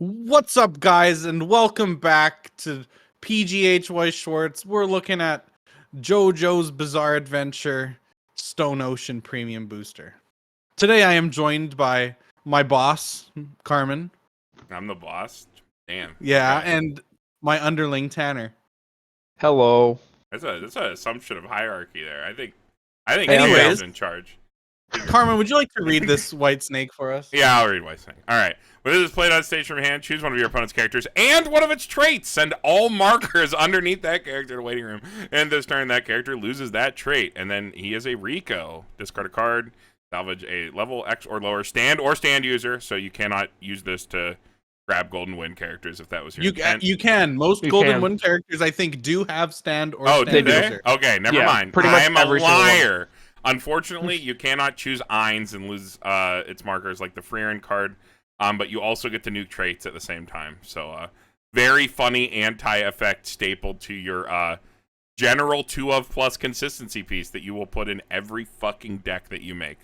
What's up, guys, and welcome back to PGH Weiss Schwarz. We're looking at Jojo's Bizarre Adventure Stone Ocean Premium Booster. Today I am joined by my boss, Carmen. I'm the boss? Damn. Yeah, Okay. and my underling, Tanner. Hello. That's an assumption of hierarchy there. I think Anyways. Anyways, in charge. Carmen, would you like to read this white snake for us? Yeah, I'll read Weiss Schwarz. All right. When it is played on stage from your hand, choose one of your opponent's characters and one of its traits. Send all markers underneath that character to the waiting room. And this turn, that character loses that trait. And then he is a Rico. Discard a card. Salvage a level X or lower stand user. So you cannot use this to grab golden win characters if that was your intent. You can. Most You golden can. win characters, I think, do have stand or Oh, stand did they? user. Okay, never Yeah, mind. pretty much I'm a every single one. liar. Unfortunately, you cannot choose Eins and lose its markers like the Freerin card, but you also get to nuke traits at the same time. So, very funny anti-effect stapled to your general 2-of plus consistency piece that you will put in every fucking deck that you make.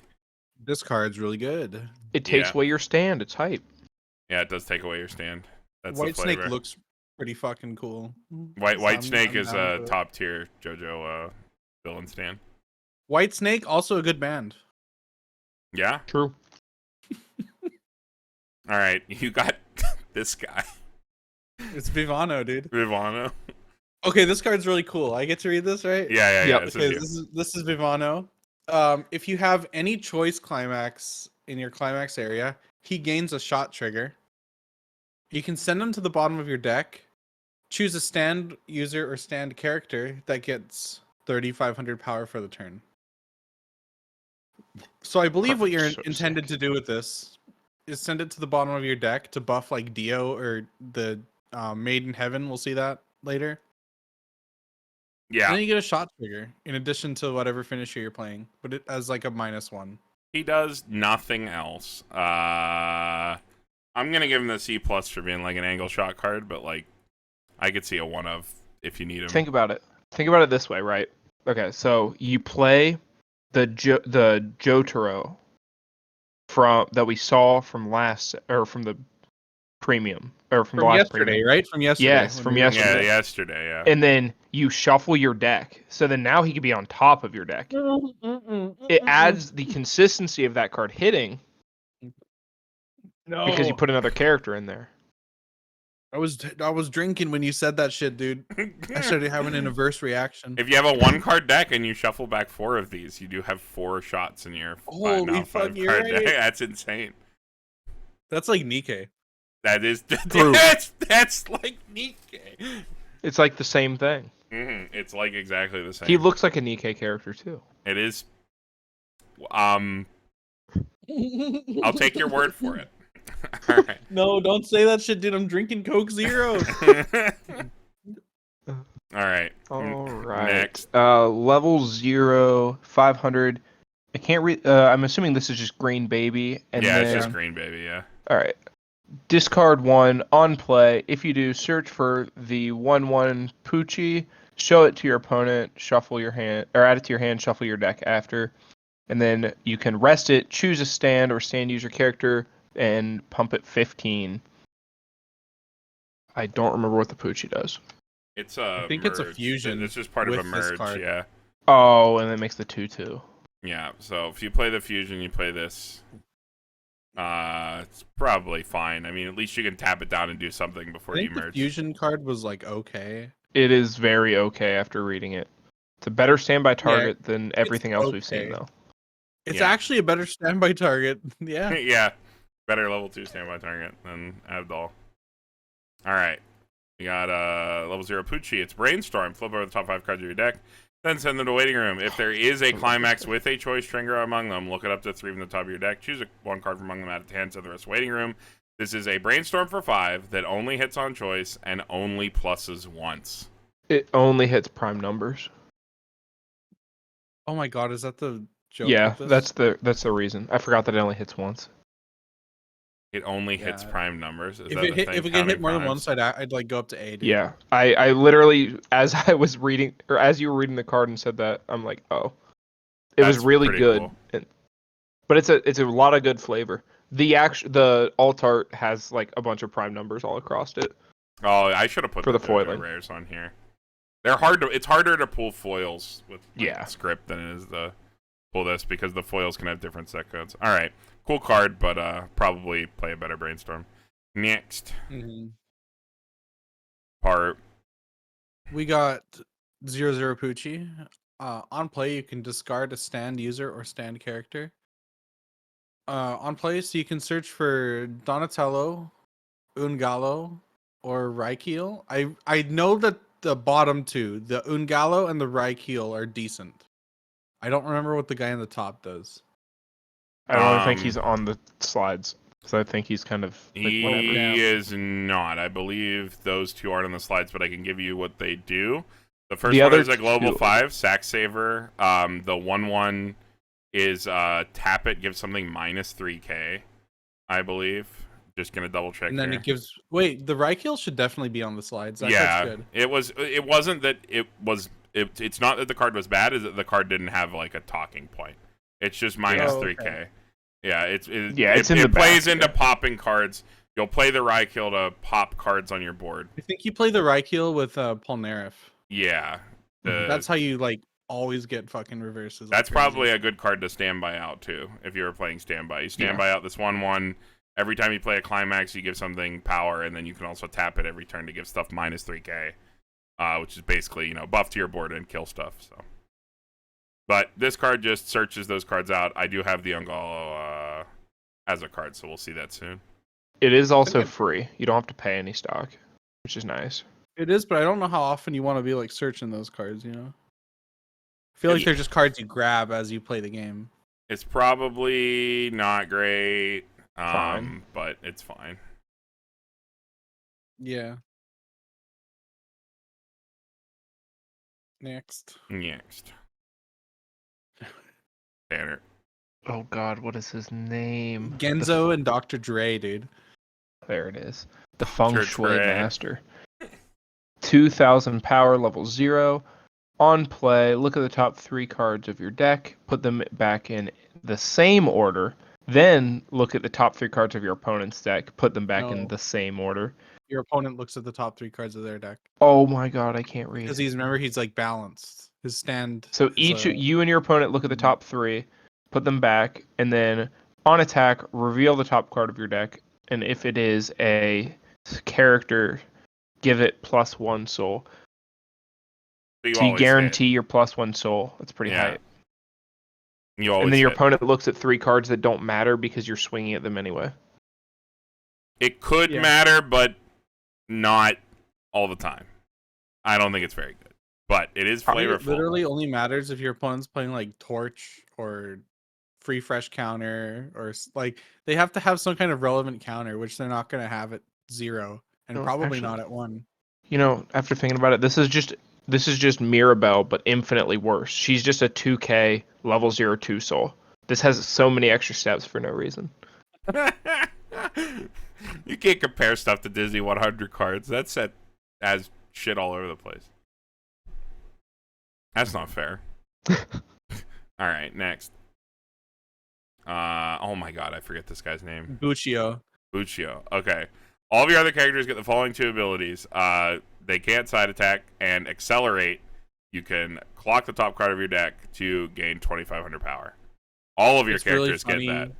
This card's really good. It takes away your stand. It's hype. Yeah, it does take away your stand. That's White the flavor. Snake looks pretty fucking cool. White Snake is down a for it. top tier JoJo villain stand. White Snake, also a good band. Yeah? True. All right, you got this guy, It's Vivano, dude. Vivano. Okay, this card's really cool. I get to read this, right? Yeah. Yep. This Okay, is you. this is Vivano. If you have any choice climax in your climax area, he gains a shot trigger. You can send him to the bottom of your deck. Choose a stand user or stand character that gets 3,500 power for the turn. So I believe what you're So intended sick. to do with this is send it to the bottom of your deck to buff like Dio or the Made in Heaven. We'll see that later. And Yeah, then you get a shot trigger in addition to whatever finisher you're playing, but it as like a -1. he does nothing else. I'm gonna give him the C+ for being like an angle shot card, but like I could see a 1-of if you need him. Think about it. Think about it this way, right? Okay, so you play the Jotaro that we saw from the premium or from the last yesterday, premium. right? From yesterday. Yes, when from we were- yesterday. Yeah, yesterday. Yeah. And then you shuffle your deck. So then now he could be on top of your deck. It adds the consistency of that card hitting no, because you put another character in there. I was drinking when you said that shit, dude. I started having an adverse reaction. If you have a 1-card deck and you shuffle back 4 of these, you do have 4 shots in your Holy fuck, 5 you're card right. deck. That's insane. That's like Nikkei. That is True. that's like Nikkei. It's like the same thing. It's like exactly the same. He looks like a Nikkei character too. It is. I'll take your word for it. All right. No, don't say that shit, dude. I'm drinking Coke Zero. All right. All right. Next. Level 0, 500. I can't read. I'm assuming this is just Green Baby. And Yeah, then, it's just Green Baby. Yeah. all right. Discard 1 on play. If you do, search for the 1/1 Poochie. Show it to your opponent. Shuffle your hand, or add it to your hand. Shuffle your deck after, and then you can rest it. Choose a stand or stand user character and pump it 15. I don't remember what the Poochie does. It's a. I think it's a merge. fusion It's just part of a with this merge. card. Yeah. Oh, and that makes the 2/2. Yeah. So if you play the fusion, you play this. It's probably fine. I mean, at least you can tap it down and do something I before you think the merge. fusion card was like okay. It is very okay after reading it. It's a better standby target than everything else we've seen, okay. though. It's Yeah. actually a better standby target. Yeah. Yeah. Better level 2 standby target than Abdul. All right. We got level 0 Poochie. It's Brainstorm. Flip over the top 5 cards of your deck. Then send them to waiting room. If there is a climax with a choice trigger among them, look it up to 3 from the top of your deck. Choose 1 card from among them out of hand, send the rest waiting room. This is a Brainstorm for 5 that only hits on choice and only pluses once. It only hits prime numbers. Oh my god, is that the joke? Yeah, with this? that's the reason. I forgot that it only hits once. It only hits Yeah. prime numbers. Is If that it the hit, thing? if it can hit Counting more than primes? once, I'd like go up to A. Dude. Yeah, I literally, as I was reading, or as you were reading the card and said that, I'm like, oh, it was That's really pretty good. cool. But it's a lot of good flavor. The alt art has like a bunch of prime numbers all across it. Oh, I should have put For the Jojo foiling. rares on here. They're hard to. It's harder to pull foils with script than it is to pull this because the foils can have different set codes. All right, cool card, but probably play a better brainstorm. Next, part. We got 0/0 Poochie. On play, you can discard a stand user or stand character. On play, so you can search for Donatello, Ungalo, or Raikiel. I know that the bottom two, the Ungalo and the Raikiel, are decent. I don't remember what the guy on the top does. I don't think he's on the slides. So I think he's kind of like He whatever. is not. I believe those two aren't on the slides, but I can give you what they do. The first The one other is a global two- 5, Sack Saver. The 1/1 is tap it, give something minus 3k, I believe. Just gonna double check. And then here. it gives. Wait, the Raikiel should definitely be on the slides. That Yeah, card's good. it wasn't that it was. It's not that the card was bad. Is that the card didn't have like a talking point? It's just minus 3k. Okay. Yeah, it's in it the plays back, into yeah. popping cards. You'll play the Raikiel to pop cards on your board. I think you play the Raikiel with Polnareff. Yeah, That's how you like always get fucking reverses. That's like probably crazy. a good card to standby out too. If you were playing standby, you Yeah. standby out this 1/1. Every time you play a climax, you give something power, and then you can also tap it every turn to give stuff minus 3k, which is basically buff to your board and kill stuff. So, but this card just searches those cards out. I do have the Ungalo as a card, so we'll see that soon. It is also free. You don't have to pay any stock, which is nice. It is, but I don't know how often you want to be like searching those cards. I feel like they're just cards you grab as you play the game. It's probably not great, Fine. but it's fine. Yeah. Next. Banner. Oh God, what is his name? Genzo and Dr. Dre, dude. There it is. The Feng Dr. Shui Dre. Master. 2,000 power, level 0. On play, look at the top 3 cards of your deck, put them back in the same order, then look at the top 3 cards of your opponent's deck, put them back in No. the same order. Your opponent looks at the top 3 cards of their deck. Oh my God, I can't read. Because he's like balanced. His stand. So you and your opponent look at the top 3, put them back, and then on attack, reveal the top card of your deck, and if it is a character, give it +1 soul. You So you always guarantee your +1 soul. That's pretty Yeah. high. You always And then your hit. opponent looks at 3 cards that don't matter because you're swinging at them anyway. It could Yeah. matter, but not all the time. I don't think it's very good, but it is It flavorful. literally only matters if your opponent's playing like Torch or Free Fresh counter or like they have to have some kind of relevant counter, which they're not going to have at 0 and No, probably actually- not at 1. After thinking about it, this is just Mirabelle, but infinitely worse. She's just a 2k level 0/2 soul. This has so many extra steps for no reason. You can't compare stuff to Disney 100 cards. That set has shit all over the place. That's not fair. All right, next. Oh my god, I forget this guy's name. Buccio. Buccio. Okay. All of your other characters get the following 2 abilities. They can't side attack and accelerate. You can clock the top card of your deck to gain 2,500 power. All of your It's really characters get funny. that.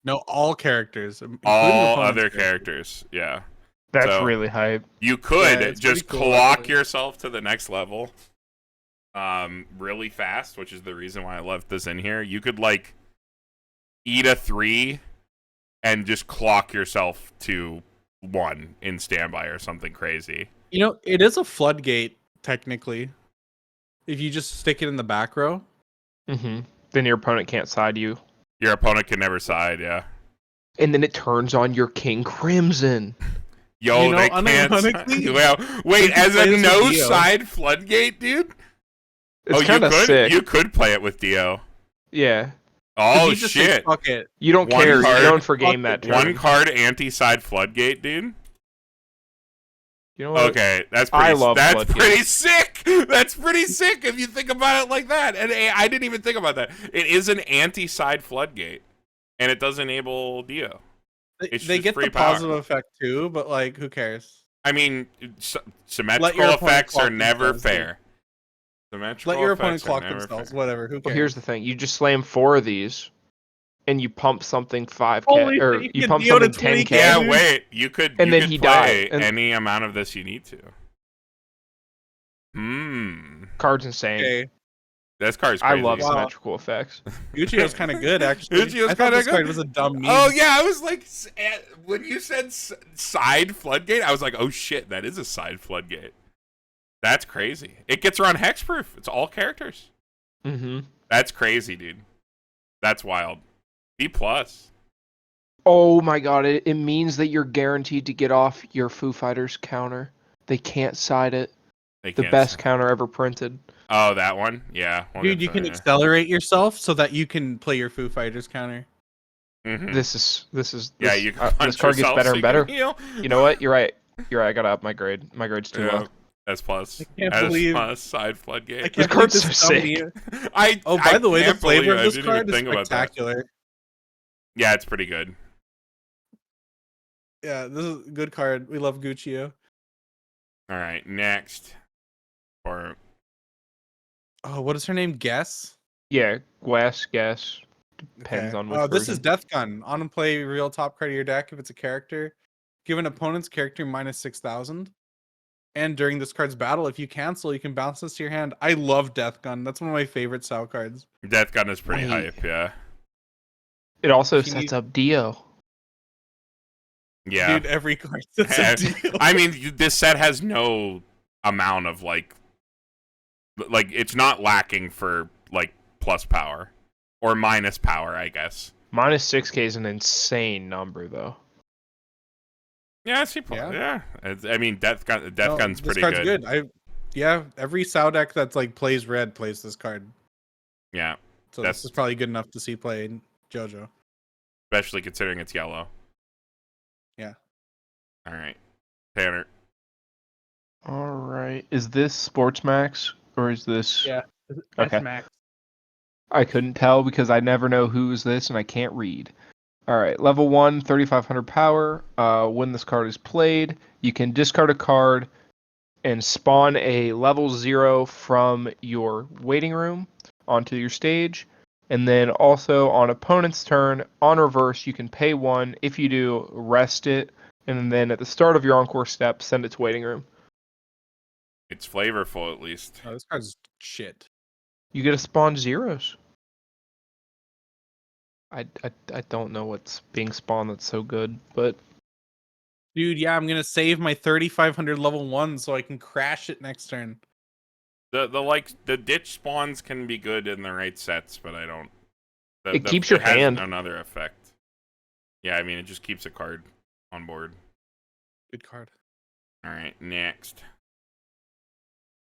No, all characters. including All opponent's other characters. Yeah. That's So- really hype. You could Yeah, it's just pretty cool, clock actually. yourself to the next level really fast, which is the reason why I left this in here. You could like eat a 3 and just clock yourself to 1 in standby or something crazy. It is a floodgate technically. If you just stick it in the back row. Then your opponent can't side you. Your opponent can never side, yeah. And then it turns on your King Crimson. Yo, they can't. unironically, Well, wait, you can as play a this with no Dio. side floodgate, dude? It's you kind of could? sick. You could play it with Dio. Yeah. Oh, you just say, shit. fuck it. You don't One care. card- You're going for game that turn. One card anti-side floodgate, dude? You know what? Okay, that's I pretty. love That's floodgates. pretty sick. That's pretty sick if you think about it like that. And I didn't even think about that. It is an anti-side floodgate, and it does enable Dio. It's They just get free the power. positive effect too, but like, who cares? I mean, Let symmetrical your opponent effects are clock never themselves, dude. fair. Let Symmetrical your opponent effects are clock never themselves. fair. Whatever. Who Well, cares? here's the thing: you just slam 4 of these, and you pump something 5k, Holy or shit, you you pump can deal to something 20K, 10k, Yeah, dude. wait. You could and then he dies. play And any amount of this you need to. card's insane. Okay. This card's I crazy. love Wow. symmetrical effects. Gucci's kind of good, actually. Uchiyo's I thought kinda this card good. was a dumb meme. Oh yeah, I was like, when you said side floodgate, I was like, oh shit, that is a side floodgate. That's crazy. It gets around hexproof. It's all characters. Mm-hmm. That's crazy, dude. That's wild. B plus. Oh my god, it means that you're guaranteed to get off your Foo Fighters counter. They can't side it. They The can't best say- counter ever printed. Oh, that one. Yeah. We'll Dude, get you to can that, accelerate yourself so that you can play your Foo Fighters counter. yeah. Mhm. Yeah, You can punch this card gets yourself better so and you can better. heal. You know what? You're right. I gotta up my grade. My grade's too low. S plus. I can't S believe- plus side I floodgate. can't believe card's this so dumb sick. meme. I Oh, by the way, the can't believe flavor of I this didn't even card is think about that. spectacular. Yeah, it's pretty good. Yeah, this is a good card. We love Guccio. All right, next. Or Oh, what is her name? Guess? Yeah, Weiss, guess. Depends Okay. on which This is version. Death Gun. On and play real top card of your deck if it's a character. Give an opponent's character minus 6,000. And during this card's battle, if you cancel, you can bounce this to your hand. I love Death Gun. That's one of my favorite style cards. Death Gun is pretty Wait. hype. Yeah. It also If you sets need- up Dio. Yeah. Dude, every card that's a deal. I mean, this set has no amount of like it's not lacking for like plus power or minus power, I guess. Minus 6k is an insane number, though. Yeah, I see. Yeah. I mean, Death No, Gun's this pretty card's good. Yeah, every Sao deck that's like plays red plays this card. Yeah, So That's- this is probably good enough to see play in Jojo. especially considering it's yellow. Yeah. All right, Tanner. All right. Is this Sports Max or is this? Yeah. Okay. Max. I couldn't tell because I never know who's this and I can't read. All right. Level 1, 3,500 power. When this card is played, you can discard a card and spawn a level 0 from your waiting room onto your stage. And then also on opponent's turn, on reverse, you can pay 1. If you do, rest it. And then at the start of your encore step, send it to waiting room. It's flavorful, at least. Oh, this card's shit. You get to spawn zeros. I don't know what's being spawned that's so good, but Dude, yeah, I'm gonna save my 3,500 level 1 so I can crash it next turn. The ditch spawns can be good in the right sets, but I don't. It keeps your it has hand. another effect. Yeah, I mean, it just keeps a card on board. Good card. All right, next.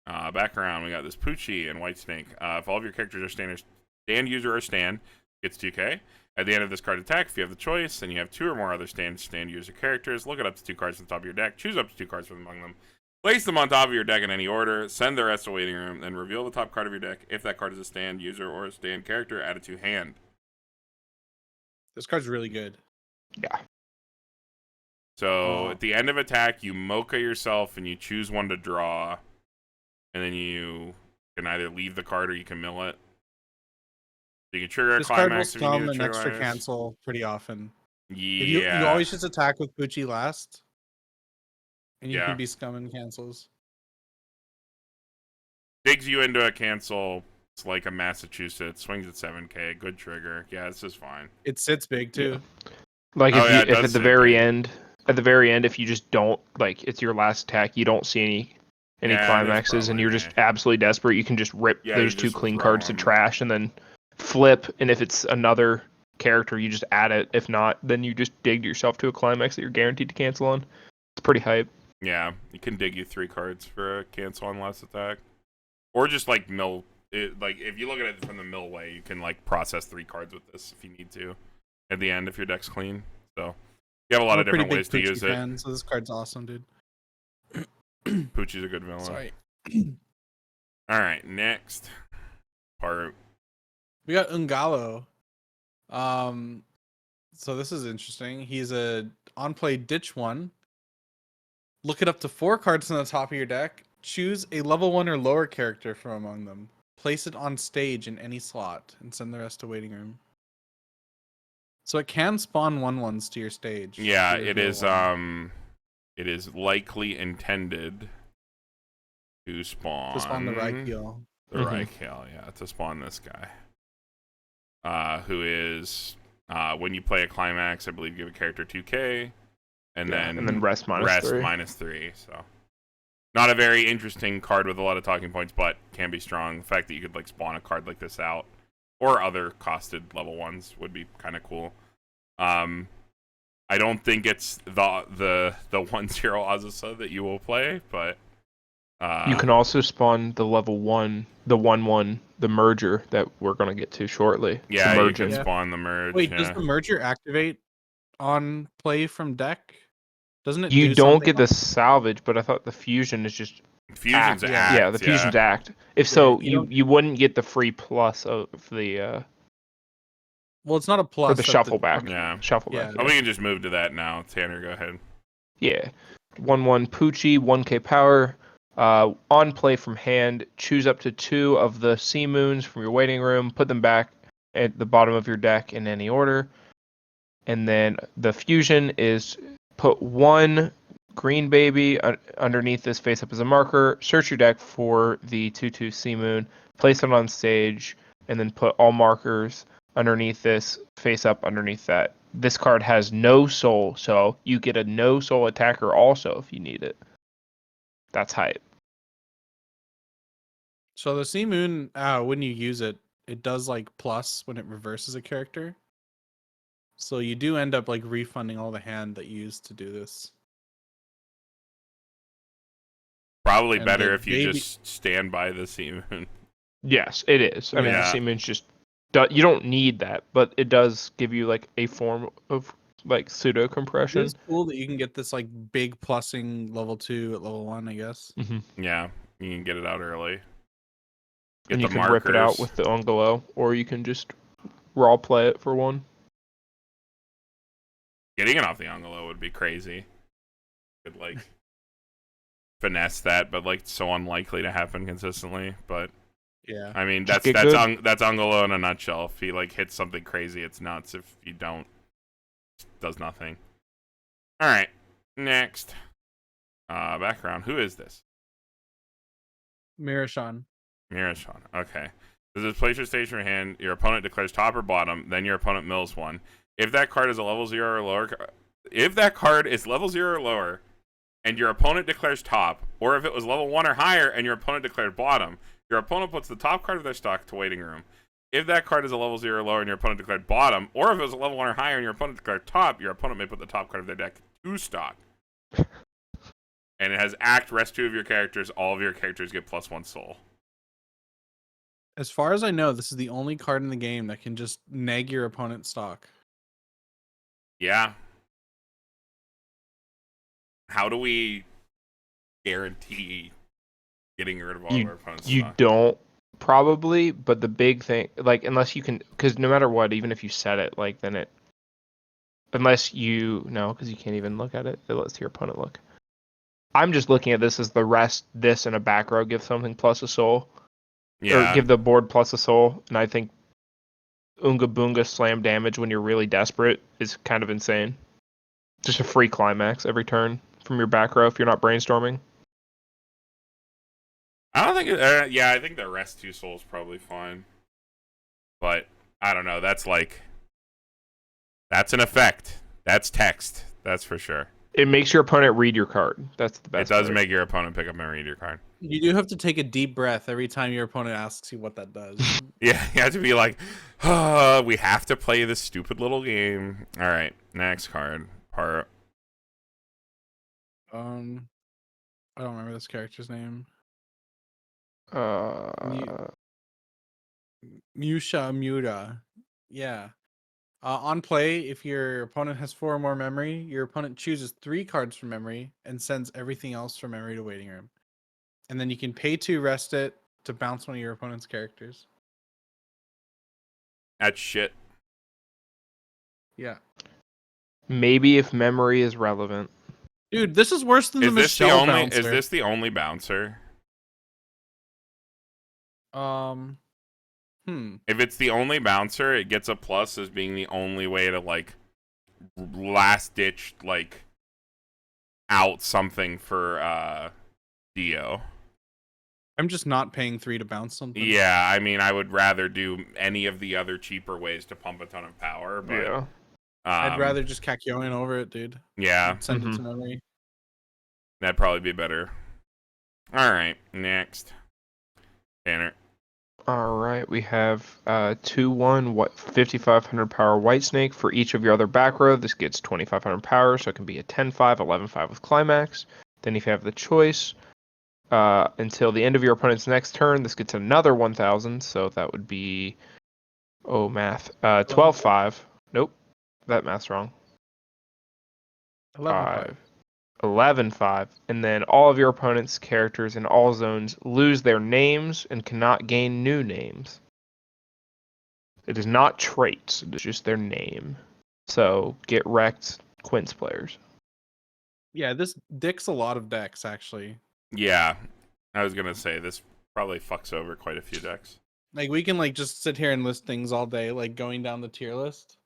Back around, we got this Poochie and White Snake. If all of your characters are stand user or stand, gets 2k. At the end of this card attack, if you have the choice, and you have 2 or more other stand user characters, look at up to 2 cards from the top of your deck, choose up to 2 cards from among them, place them on top of your deck in any order, send the rest to waiting room, then reveal the top card of your deck. If that card is a stand user or a stand character, add it to hand. This card's really good. yeah. So at the end of attack, you mocha yourself and you choose one to draw, and then you can either leave the card or you can mill it. You can trigger a This card will climax if you stun need an to extra trigger cancel pretty often. Yeah. You always just attack with Poochie last. And you Yeah. can be scumming cancels. Digs you into a cancel. It's like a Massachusetts. Swings at 7k. Good trigger. Yeah, this is fine. It sits big too. Like Oh, if yeah, you it if does at the sit very big. end, if you just don't like it's your last attack, you don't see any Yeah, climaxes, and probably you're just me. absolutely desperate, you can just rip Yeah, those you 2 just clean throw cards to 'em. trash, and then flip. And if it's another character, you just add it. If not, then you just dig yourself to a climax that you're guaranteed to cancel on. It's pretty hype. Yeah, you can dig you 3 cards for a cancel on last attack. Or just like mill it, like if you look at it from the mill way, you can like process 3 cards with this if you need to at the end if your deck's clean. So you have a lot I'm of a pretty different big ways to Poochie use fan, so this card's awesome, dude. it. Poochie's a good villain. Sorry. Alright, next. Paru. We got Ungalo. So this is interesting. He's a on play ditch 1. Look it up to 4 cards on the top of your deck. Choose a level 1 or lower character from among them. Place it on stage in any slot and send the rest to waiting room. So it can spawn 1/1s to your stage. Yeah, to your it is. level 1. It is likely intended to spawn. To spawn the Raikiel. The Raikiel, yeah, to spawn this guy. Who is when you play a climax, I believe you give a character 2k, and then rest minus 3. So not a very interesting card with a lot of talking points, but can be strong. The fact that you could like spawn a card like this out, or other costed level 1s would be kind of cool. I don't think it's the 1/0 Azusa that you will play, but you can also spawn the level 1, the 1/1, the merger that we're gonna get to shortly. Yeah, the you can spawn the merge. Wait, does the merger activate on play from deck? Doesn't it? You do don't something get the salvage, but I thought the fusion is just Fusion's act. act. Yeah, the fusion's act. If so, you you wouldn't get the free plus of the Well, it's not a plus. or the shuffle back. Yeah. Shuffle Yeah. back. Oh, we can just move to that now. Tanner, go ahead. Yeah. 1/1 Poochie, 1k power. On play from hand, choose up to 2 of the sea moons from your waiting room, put them back at the bottom of your deck in any order. And then the fusion is put 1 green baby underneath this face up as a marker, search your deck for the 2/2 sea moon, place it on stage, and then put all markers underneath this face up underneath that. This card has no soul, so you get a no soul attacker also if you need it. That's hype. So the Sea Moon, when you use it, it does like plus when it reverses a character. So you do end up like refunding all the hand that you used to do this. Probably And better the if you just stand by the sea moon. Yes, it is. I mean, the Yeah. sea moon's just you don't need that, but it does give you like a form of like pseudo It compression. is cool that you can get this like big plussing level 2 at level 1, I guess. Yeah, you can get it out early. Get And you the can markers. rip it out with the Ungolo, or you can just raw play it for 1. Getting it off the Angelo would be crazy. Could like finesse that, but like so unlikely to happen consistently. But Yeah. I mean, Just that's get good. that's Angelo in a nutshell. If he like hits something crazy, it's nuts. If you don't, it does nothing. All right, next. Background. Who is this? Mirashan. Mirashan. Okay. This is place your stage in your hand. Your opponent declares top or bottom. Then your opponent mills 1. If that card is a level 0 or lower, if that card is level 0 or lower, and your opponent declares top, or if it was level 1 or higher and your opponent declared bottom, your opponent puts the top card of their stock to waiting room. If that card is a level 0 or lower and your opponent declared bottom, or if it was a level 1 or higher and your opponent declared top, your opponent may put the top card of their deck to stock. And it has act, rest 2 of your characters. All of your characters get +1 soul. As far as I know, this is the only card in the game that can just neg your opponent's stock. Yeah. How do we guarantee getting rid of all of our opponent's You stock? don't probably, but the big thing, like, unless you can, because no matter what, even if you set it, like, then it, unless you, no, because you can't even look at it, it lets your opponent look. I'm just looking at this as the rest, this and a back row give something plus a soul. Yeah. Or give the board plus a soul, and I think Unga Boonga slam damage when you're really desperate is kind of insane. Just a free climax every turn from your back row if you're not brainstorming. I don't think. Yeah, I think the rest 2 souls probably fine. But I don't know. That's like. That's an effect. That's text. That's for sure. It makes your opponent read your card. That's the best. It does part. make your opponent pick up and read your card. You do have to take a deep breath every time your opponent asks you what that does. Yeah, you have to be like, oh, we have to play this stupid little game. All right, next card. Paru. I don't remember this character's name. Musha Mura. Yeah. On play, if your opponent has 4 or more memory, your opponent chooses 3 cards from memory and sends everything else from memory to waiting room. And then you can pay to rest it to bounce one of your opponent's characters. That's shit. Yeah. Maybe if memory is relevant. Dude, this is worse than the Michelle bouncer. Is this the only bouncer? If it's the only bouncer, it gets a plus as being the only way to like last ditch like out something for Dio. I'm just not paying 3 to bounce something. Yeah, I mean, I would rather do any of the other cheaper ways to pump a ton of power, but Yeah. I'd rather just Kakyoin over it, dude. Yeah, Send it to memory. that'd probably be better. All right, next, Tanner. All right, we have 2/1 5500 power White Snake for each of your other back row. This gets 2500 power, so it can be a 10-5, 11-5 with climax. Then if you have the choice, until the end of your opponent's next turn, this gets another 1000, so that would be, math, 12-5. Nope, that math's wrong. 11-5. 11-5, and then all of your opponent's characters in all zones lose their names and cannot gain new names. It is not traits, it is just their name. So get wrecked, Quince players. Yeah, this dicks a lot of decks, actually. Yeah, I was gonna say this probably fucks over quite a few decks. Like, we can, like, just sit here and list things all day, like, going down the tier list.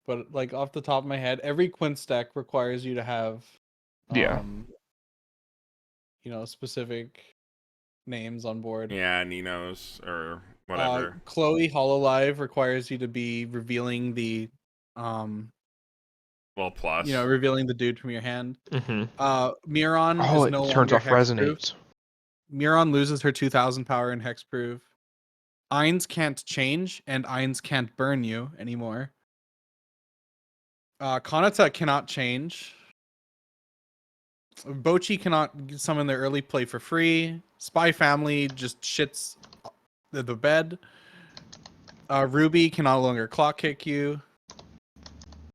But, like, off the top of my head, every Quince deck requires you to have, specific names on board. Yeah, Nino's or whatever. Chloe Hololive requires you to be revealing the, Well, plus. revealing the dude from your hand. Mm-hmm. Miron Oh, is no it turns longer off hexproof. resonates. Miron loses her 2000 power in hexproof. Ainz can't change, and Ainz can't burn you anymore. Kanata cannot change. Bochi cannot summon their early play for free. Spy Family just shits the bed. Ruby can no longer clock kick you.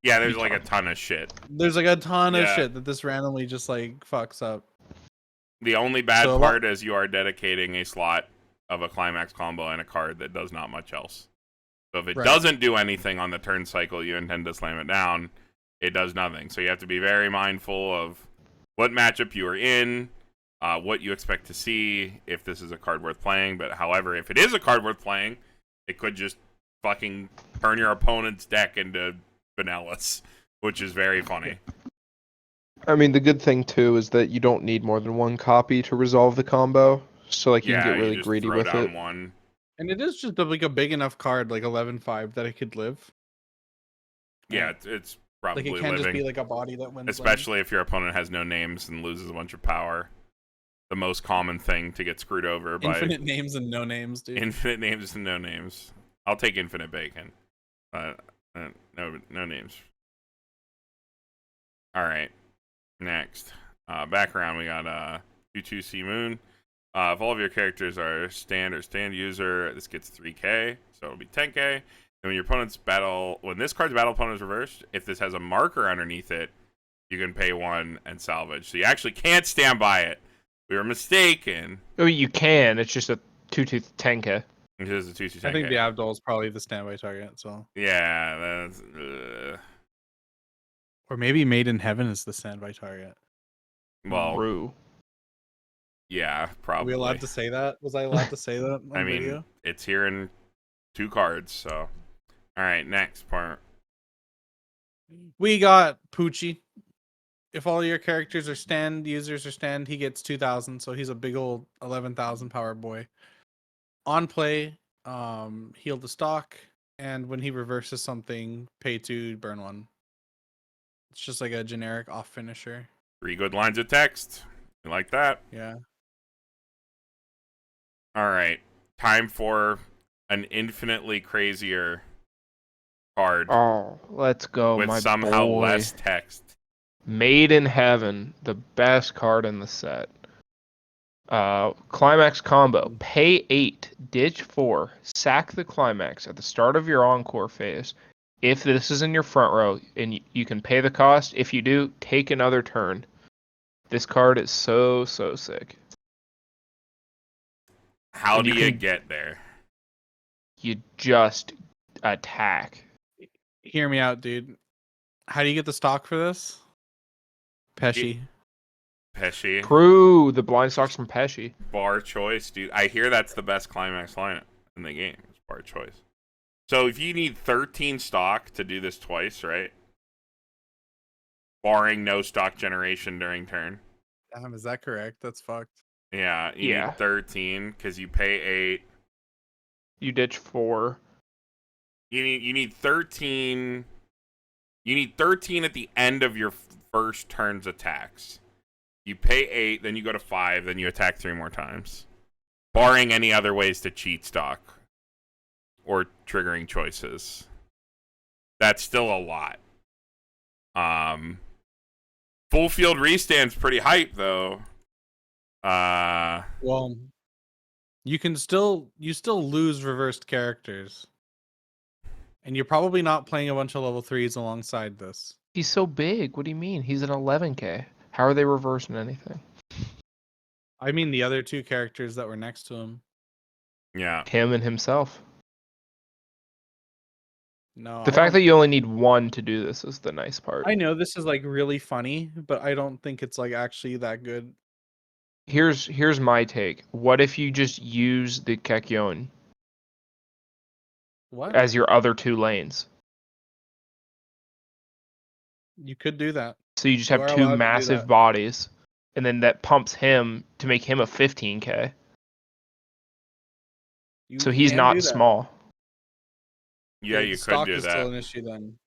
Yeah, there's like a ton of shit. There's like a ton of shit that this randomly just like fucks up. The only bad part is you are dedicating a slot of a climax combo and a card that does not much else. So if it doesn't do anything on the turn cycle you intend to slam it down, it does nothing. So you have to be very mindful of what matchup you are in, what you expect to see, if this is a card worth playing. But however, if it is a card worth playing, it could just fucking turn your opponent's deck into vanillas, which is very funny. I mean, the good thing too is that you don't need more than one copy to resolve the combo. So like you can get really greedy with it. One. And it is just like a big enough card, like 11-5, that it could live. Yeah, it's probably like it can living. just be like a body that wins. Especially if your opponent has no names and loses a bunch of power. The most common thing to get screwed over by infinite names and no names, dude. Infinite names and no names. I'll take infinite bacon. No names. All right. Next. Background, we got 2/2 Moon. If all of your characters are stand user, this gets 3k, so it'll be 10k. And when your opponent's when this card's battle opponent is reversed, if this has a marker underneath it, you can pay 1 and salvage. So you actually can't stand by it. We were mistaken. Oh, you can. It's just a 2/2 10k. It is a 2/2 10k. I think the Abdul is probably the standby target. So yeah, that's. Or maybe Made in Heaven is the standby target. Well, True. Yeah, probably. Are we allowed to say that? Was I allowed to say that on I mean, video? It's here in 2 cards, so. All right, next part. We got Poochie. If all your characters are stand users or stand, he gets 2000, so he's a big old 11,000 power boy. On play, heal the stock, and when he reverses something, pay 2, burn 1. It's just like a generic off finisher. 3 good lines of text. You like that? Yeah. All right. Time for an infinitely crazier card. Oh, let's go, with my somehow boy. less text. Made in Heaven, the best card in the set. Climax combo. Pay 8, ditch 4, sack the climax at the start of your encore phase. If this is in your front row, and you can pay the cost. If you do, take another turn. This card is so sick. How do you get there? You just attack. Hear me out, dude. How do you get the stock for this? Pesci. Pesci. True, the blind stocks from Pesci. Bar choice, dude. I hear that's the best climax lineup in the game. It's bar choice. So if you need 13 stock to do this twice, right? Barring no stock generation during turn. Damn, is that correct? That's fucked. Yeah, you need 13 because you pay 8. You ditch 4. You need 13. You need 13 at the end of your first turn's attacks. You pay 8, then you go to 5, then you attack 3 more times. Barring any other ways to cheat stock or triggering choices. That's still a lot. Full field restand's pretty hype though. Well, you still lose reversed characters. And you're probably not playing a bunch of level 3s alongside this. He's so big. What do you mean? He's an 11k. How are they reversing anything? I mean the other 2 characters that were next to him. Yeah. Him and himself. No. The fact that you only need 1 to do this is the nice part. I know this is like really funny, but I don't think it's like actually that good. Here's my take. What if you just use the Kekyon What? as your other 2 lanes? You could do that. So you just You have are 2 allowed to do massive that. bodies, and then that pumps him to make him a 15k. You So he's can not do that. small. Yeah, The you could stock do is still that. an issue then.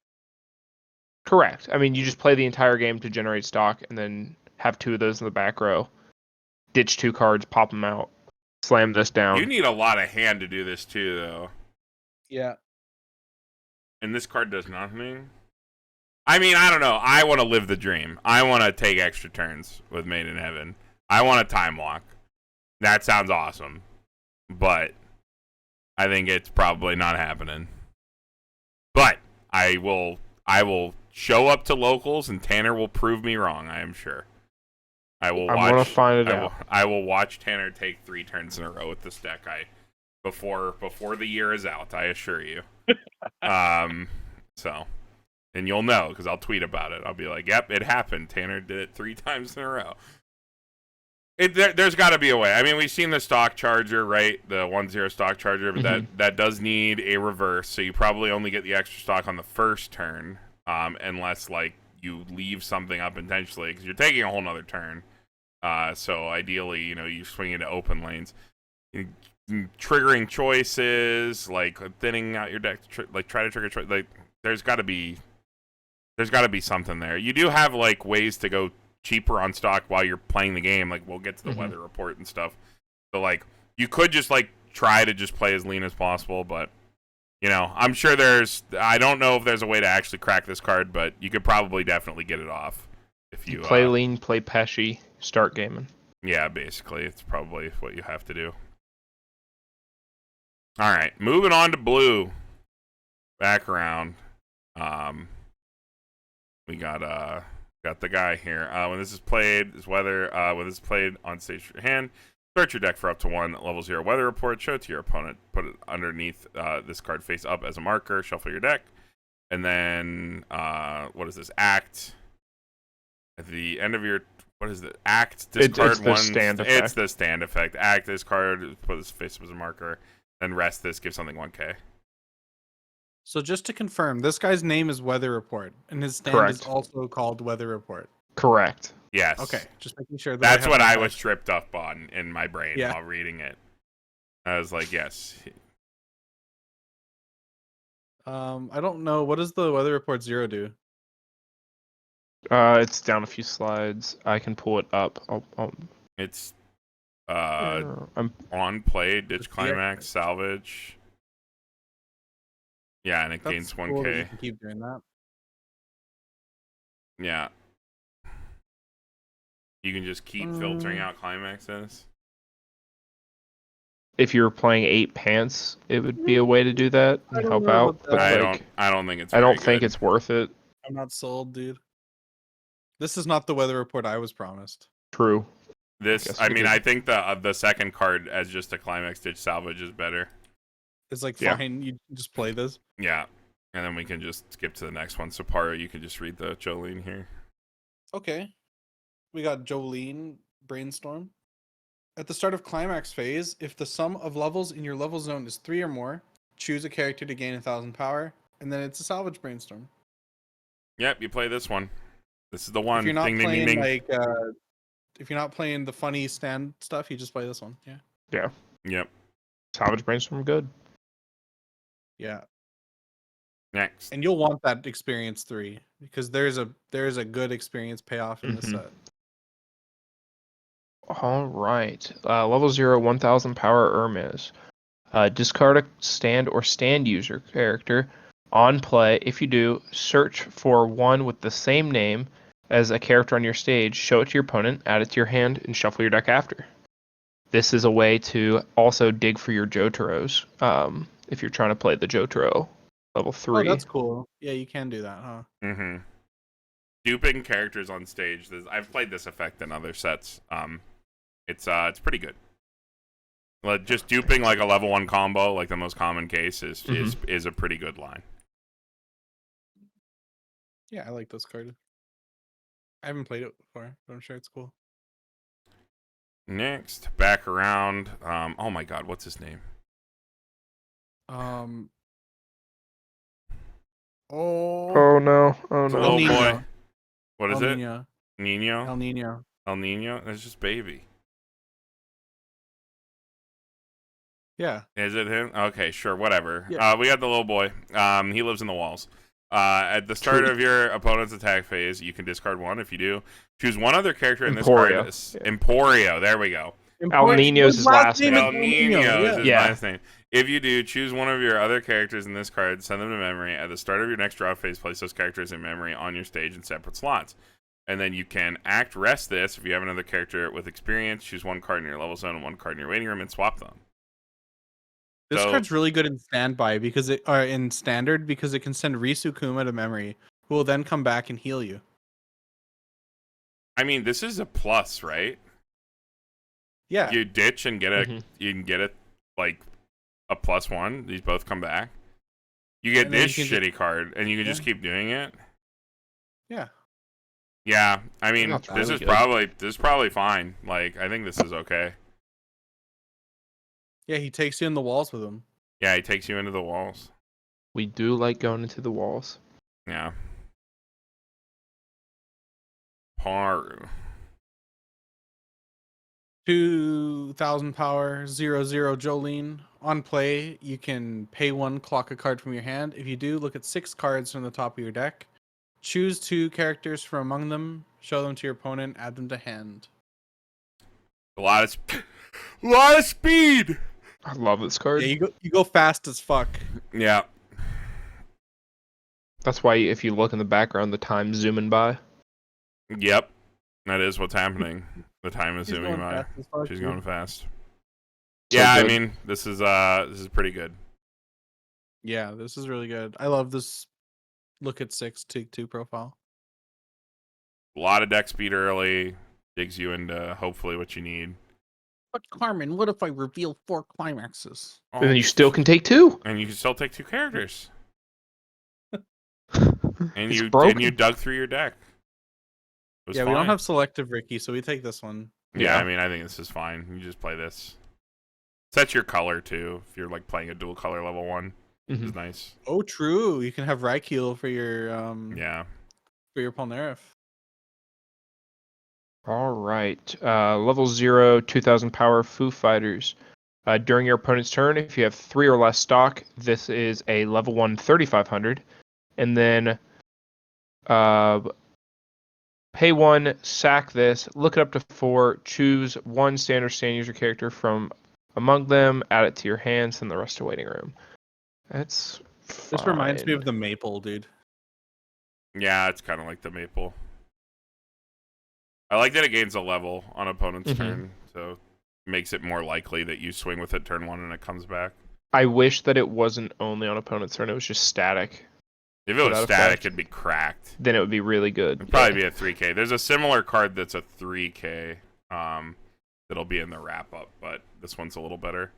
Correct. I mean, you just play the entire game to generate stock, and then have 2 of those in the back row. Ditch 2 cards, pop them out, slam this down. You need a lot of hand to do this too, though. Yeah. And this card does nothing. I mean, I don't know. I want to live the dream. I want to take extra turns with Made in Heaven. I want a time walk. That sounds awesome. But I think it's probably not happening. But I will show up to locals and Tanner will prove me wrong, I am sure. I'm gonna find it out. I will watch Tanner take 3 turns in a row with this deck. Before the year is out, I assure you. So, and you'll know because I'll tweet about it. I'll be like, "Yep, it happened. Tanner did it 3 times in a row." There's got to be a way. I mean, we've seen the stock charger, right? The 1-0 stock charger, but that does need a reverse. So you probably only get the extra stock on the first turn, unless like you leave something up intentionally because you're taking a whole nother turn. So ideally, you swing into open lanes. Triggering choices, like thinning out your deck, try to trigger choice. Like there's got to be something there. You do have like ways to go cheaper on stock while you're playing the game. Like we'll get to the weather report and stuff. So like you could just like try to just play as lean as possible, but I'm sure I don't know if there's a way to actually crack this card, but you could probably definitely get it off if you play lean, play Pesci, start gaming. Yeah, basically it's probably what you have to do. All right, moving on to blue. Back around. We got the guy here. When this is played, when this is played on stage for your hand, search your deck for up to 1 level 0 weather report. Show it to your opponent. Put it underneath this card face up as a marker. Shuffle your deck, and then what is this? Act at the end of your. What is it? Act. Discard it's the 1. stand effect. It's the stand effect. Act this card. Put this face up as a marker. Then rest this. Give something 1k. So just to confirm, this guy's name is Weather Report, and his stand is also called Weather Report. Correct. Yes. Okay, just making sure. That's what I was tripped up on in my brain Yeah. while reading it. I was like, yes. I don't know. What does the Weather Report 0 do? It's down a few slides. I can pull it up. It's I'm on play, ditch It's climax, salvage. Yeah, and it gains That's cool that 1k. you can keep doing that. Yeah. You can just keep filtering out climaxes. if you're playing 8 pants, it would be a way to do that and help know out. about But that. I don't think it's. I don't very think good. it's worth it. I'm not sold, dude. This is not the Weather Report I was promised. True. This. I mean, I think the second card as just a climax ditch salvage is better. It's like Yeah. fine, you just play this. Yeah. And then we can just skip to the next one. So Paru, you can just read the Jolene here. Okay. We got Jolene Brainstorm. At the start of climax phase, if the sum of levels in your level zone is 3 or more, choose a character to gain 1,000 power, and then it's a salvage brainstorm. Yep, you play this one. This is the one. If you're not Ding, ding, playing ding, ding. like, if you're not playing the funny stand stuff, you just play this one. Yeah. Yeah. Yep. Salvage brainstorm, good. Yeah. Next. And you'll want that experience 3 because there's a good experience payoff in this set. All right. Level 0, 1,000 power Hermes. Discard a stand or stand user character. On play, if you do, search for one with the same name as a character on your stage, show it to your opponent, add it to your hand, and shuffle your deck after. This is a way to also dig for your Jotaros if you're trying to play the Jotaro level 3. Oh, that's cool. Yeah, you can do that, huh? Mm-hmm. Duping characters on stage. I've played this effect in other sets. It's pretty good. Like, just duping like a level 1 combo, like the most common case, is a pretty good line. Yeah, I like this card. I haven't played it before, but I'm sure it's cool. Next, back around. Oh my God, what's his name? Oh no. Oh It's a no. little Nino. boy. What is El it? Nino. Nino? El Nino. El Nino? It's just baby. Yeah. Is it him? Okay, sure, whatever. Yeah. We got the little boy. He lives in the walls. At the start of your opponent's attack phase, you can discard one. If you do, choose one other character in this card. Emporio. There we go. El Nino's his last name. El Nino is his Yeah. last name. If you do, choose one of your other characters in this card, send them to memory. At the start of your next draw phase, place those characters in memory on your stage in separate slots. And then you can rest this. If you have another character with experience, choose one card in your level zone and one card in your waiting room and swap them. This card's really good in standby in standard because it can send Risu Kuma to memory, who will then come back and heal you. I mean, this is a plus, right? Yeah. You ditch and get you can get it like a +1. These both come back. You get this shitty card, and you can just keep doing it. Yeah. Yeah, I mean, this is really probably fine. Like, I think this is okay. Yeah, he takes you in the walls with him. Yeah, he takes you into the walls. We do like going into the walls. Yeah. Paru. 2,000 power, 0/0 Jolene. On play, you can pay 1, clock a card from your hand. If you do, look at 6 cards from the top of your deck. Choose 2 characters from among them, show them to your opponent, add them to hand. A lot of speed. I love this card. Yeah, you go fast as fuck. Yeah. That's why if you look in the background, the time's zooming by. Yep. That is what's happening. The time is She's zooming going by. fast as fuck, She's dude. going fast. So Yeah, good. I mean, this is pretty good. Yeah, this is really good. I love this look at 6 take 2 profile. A lot of deck speed early. Digs you into hopefully what you need. But Carmen, what if I reveal 4 climaxes? Oh, And then you still can take 2. And you can still take 2 characters. And It's you broken. dug through your deck. It was Yeah, fine. we don't have selective Ricky, so we take this one. Yeah, I mean, I think this is fine. You just play this. Set your color too. If you're like playing a dual color level 1, which is nice. Oh, true. You can have Rykeel for your for your Polnareff. All right. Level 0, 2,000 power Foo Fighters. During your opponent's turn, if you have 3 or less stock, this is a level 1 3,500. And then pay 1, sack this, look it up to 4, choose 1 standard stand user character from among them, add it to your hand, send the rest to waiting room. That's fine. This reminds me of the Maple, dude. Yeah, it's kind of like the Maple. I like that it gains a level on opponent's turn, so it makes it more likely that you swing with it turn 1 and it comes back. I wish that it wasn't only on opponent's turn, it was just static. If it was static, it'd be cracked. Then it would be really good. It'd probably be a 3K. There's a similar card that's a 3K that'll be in the wrap-up, but this one's a little better.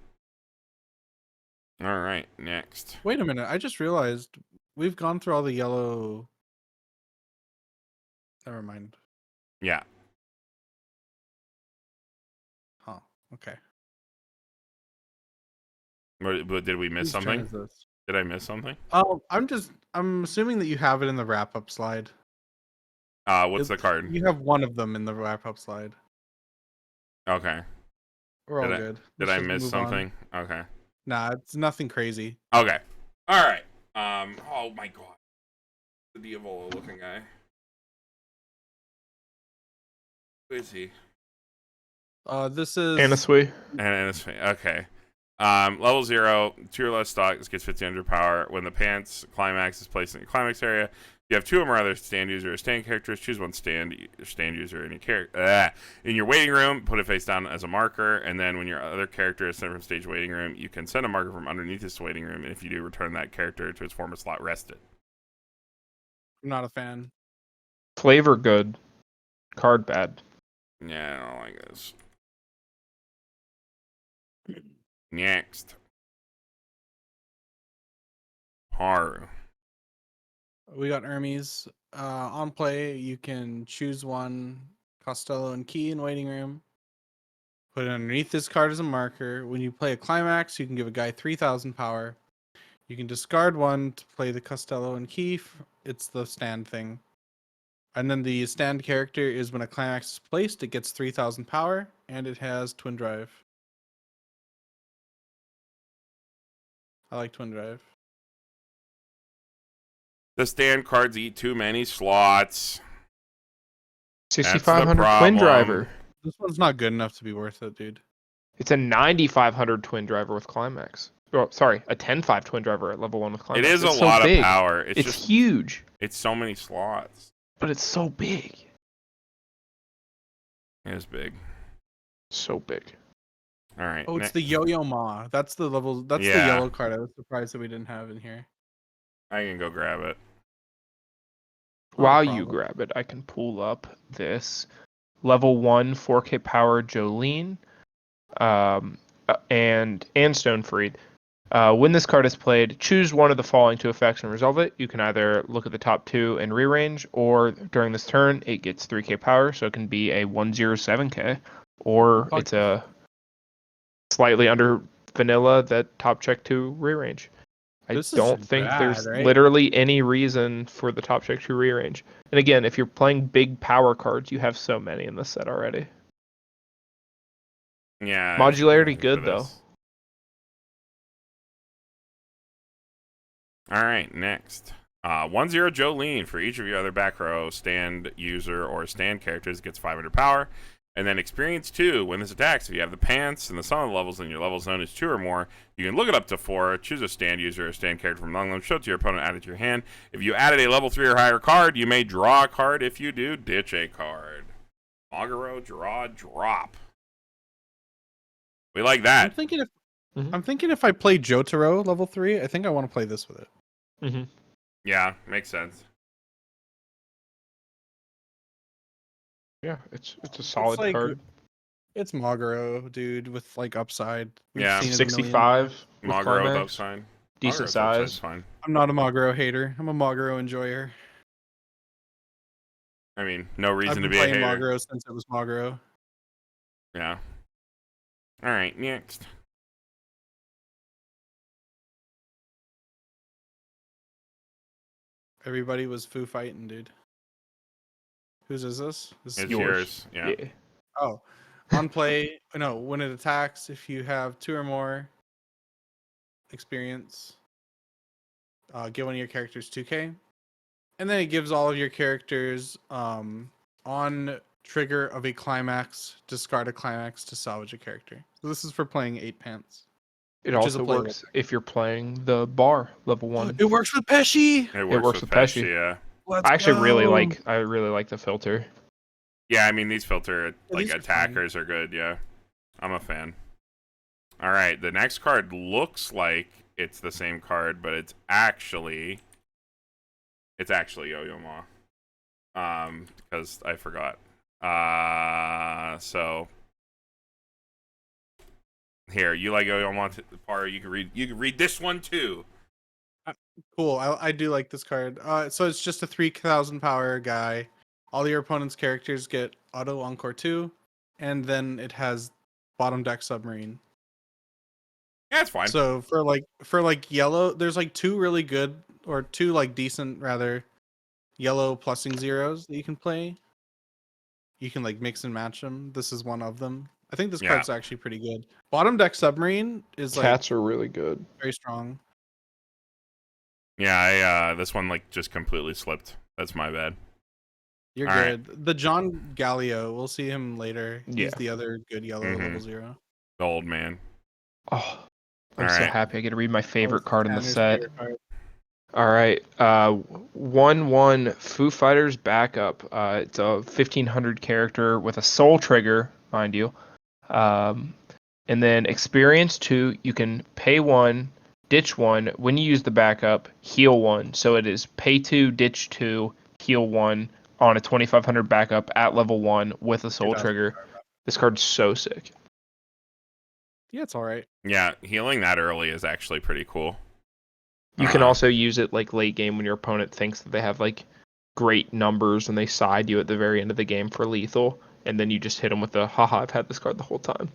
All right, next. Wait a minute. I just realized we've gone through all the yellow. Never mind. Yeah. Huh. Okay. But did we miss Whose turn something? is this? Did I miss something? Oh, I'm assuming that you have it in the wrap up slide. What's the card? You have one of them in the wrap up slide. Okay. We're all good. Did Let's I just miss move on. something? Okay. Nah, it's nothing crazy. Okay. All right. Oh my god. The Diavolo looking guy. Who is he? This is Anasui. And it's okay. Level 0, 2 or less stock. This gets 1500 power. When the pants climax is placed in the climax area, you have 2 or more other stand user or stand characters. Choose one stand user in your character. In your waiting room, put it face down as a marker, and then when your other character is sent from stage waiting room, you can send a marker from underneath this waiting room, and if you do, return that character to its former slot rested. I'm not a fan. Flavor good. Card bad. Yeah, I don't like this. Next. Paru. We got Hermes. On play, you can choose one Costello and Key in waiting room. Put it underneath this card as a marker. When you play a climax, you can give a guy 3,000 power. You can discard one to play the Costello and Key. It's the stand thing. And then the stand character is when a climax is placed, it gets 3,000 power, and it has Twin Drive. I like Twin Drive. The stand cards eat too many slots. 6,500 twin problem. driver. This one's not good enough to be worth it, dude. It's a 9,500 twin driver with climax. Oh, sorry, a 10.5 twin driver at level 1 with climax. It is it's a so lot big. of power. It's It's just huge, it's so many slots. but it's so big. It is big. So big. All right. Oh, it's the Yo-Yo Ma. That's the level. That's the Yeah. yellow card. I was surprised that we didn't have in here. I can go grab it. Not a While you problem. grab it, I can pull up this level 1 4K power Jolene and Stonefried. When this card is played, choose one of the following 2 effects and resolve it. You can either look at the top 2 and rearrange, or during this turn, it gets 3K power, so it can be a 107K, or it's a slightly under vanilla that top check 2 rearrange. I This is don't think bad, there's right? literally any reason for the top check to rearrange. And again, if you're playing big power cards, you have so many in this set already. Yeah. Modularity for good though. this. All right. Next. 1-0 Jolene. For each of your other back row stand user or stand characters gets 500 power. And then experience 2, when this attacks, if you have the pants and the sum of the levels and your level zone is 2 or more, you can look it up to 4, choose a stand user or stand character from among them, show it to your opponent, add it to your hand. If you added a level 3 or higher card, you may draw a card. If you do, ditch a card. Maguro, draw, drop. We like that. I'm thinking if I play Jotaro level 3, I think I want to play this with it. Mm-hmm. Yeah, makes sense. Yeah, it's a solid like, card. It's Maguro, dude, with like upside. We've Yeah. seen it a million 65 times. with Maguro with climax. upside. Decent Maguro's upside's size. fine. I'm not a Maguro hater. I'm a Maguro enjoyer. I mean, no I've reason to been be a playing hater. Maguro since it was Maguro. Yeah. All right, next. Everybody was foo fighting, dude. Whose is this? This is It's yours. Yeah. Oh, on play. No, when it attacks, if you have 2 or more experience, give one of your characters 2K, and then it gives all of your characters on trigger of a climax, discard a climax to salvage a character. So this is for playing 8 pants. It Which is a also play works if you're playing the bar level 1. It works with Pesci. It works with Pesci, yeah. Let's I actually really go. like the filter. Yeah, I mean, these filter like these are attackers are good, yeah. I'm a fan. All right, the next card looks like it's the same card, but it's actually Yo-Yo Ma. Because I forgot. So here, you like Yo-Yo Ma, Paru, you can read this one too. Cool. I do like this card. So it's just a 3,000 power guy. All your opponent's characters get auto Encore 2, and then it has bottom deck submarine. Yeah, it's fine. So for like yellow, there's like two really good or two like decent rather yellow plussing zeros that you can play. You can like mix and match them. This is one of them. I think this Yeah. card's actually pretty good. Bottom deck submarine is like Cats are really good. very strong. Yeah, this one like just completely slipped. That's my bad. You're All right. good. The John Gallio, we'll see him later. Yeah. He's the other good yellow level 0. The old man. Oh, I'm All so right. happy I get to read my favorite Oh, card in the Tanner's set. favorite card. All right, 1/1 Foo Fighters backup. It's a 1500 character with a soul trigger, mind you. And then experience 2, you can pay 1, ditch 1. When you use the backup, heal 1. So it is pay 2, ditch 2, heal 1 on a 2500 backup at level 1 with a soul 2,000 trigger. power back. This card's so sick. Yeah, it's all right. Yeah, healing that early is actually pretty cool. You can also use it like late game when your opponent thinks that they have like great numbers and they side you at the very end of the game for lethal, and then you just hit them with the haha, I've had this card the whole time.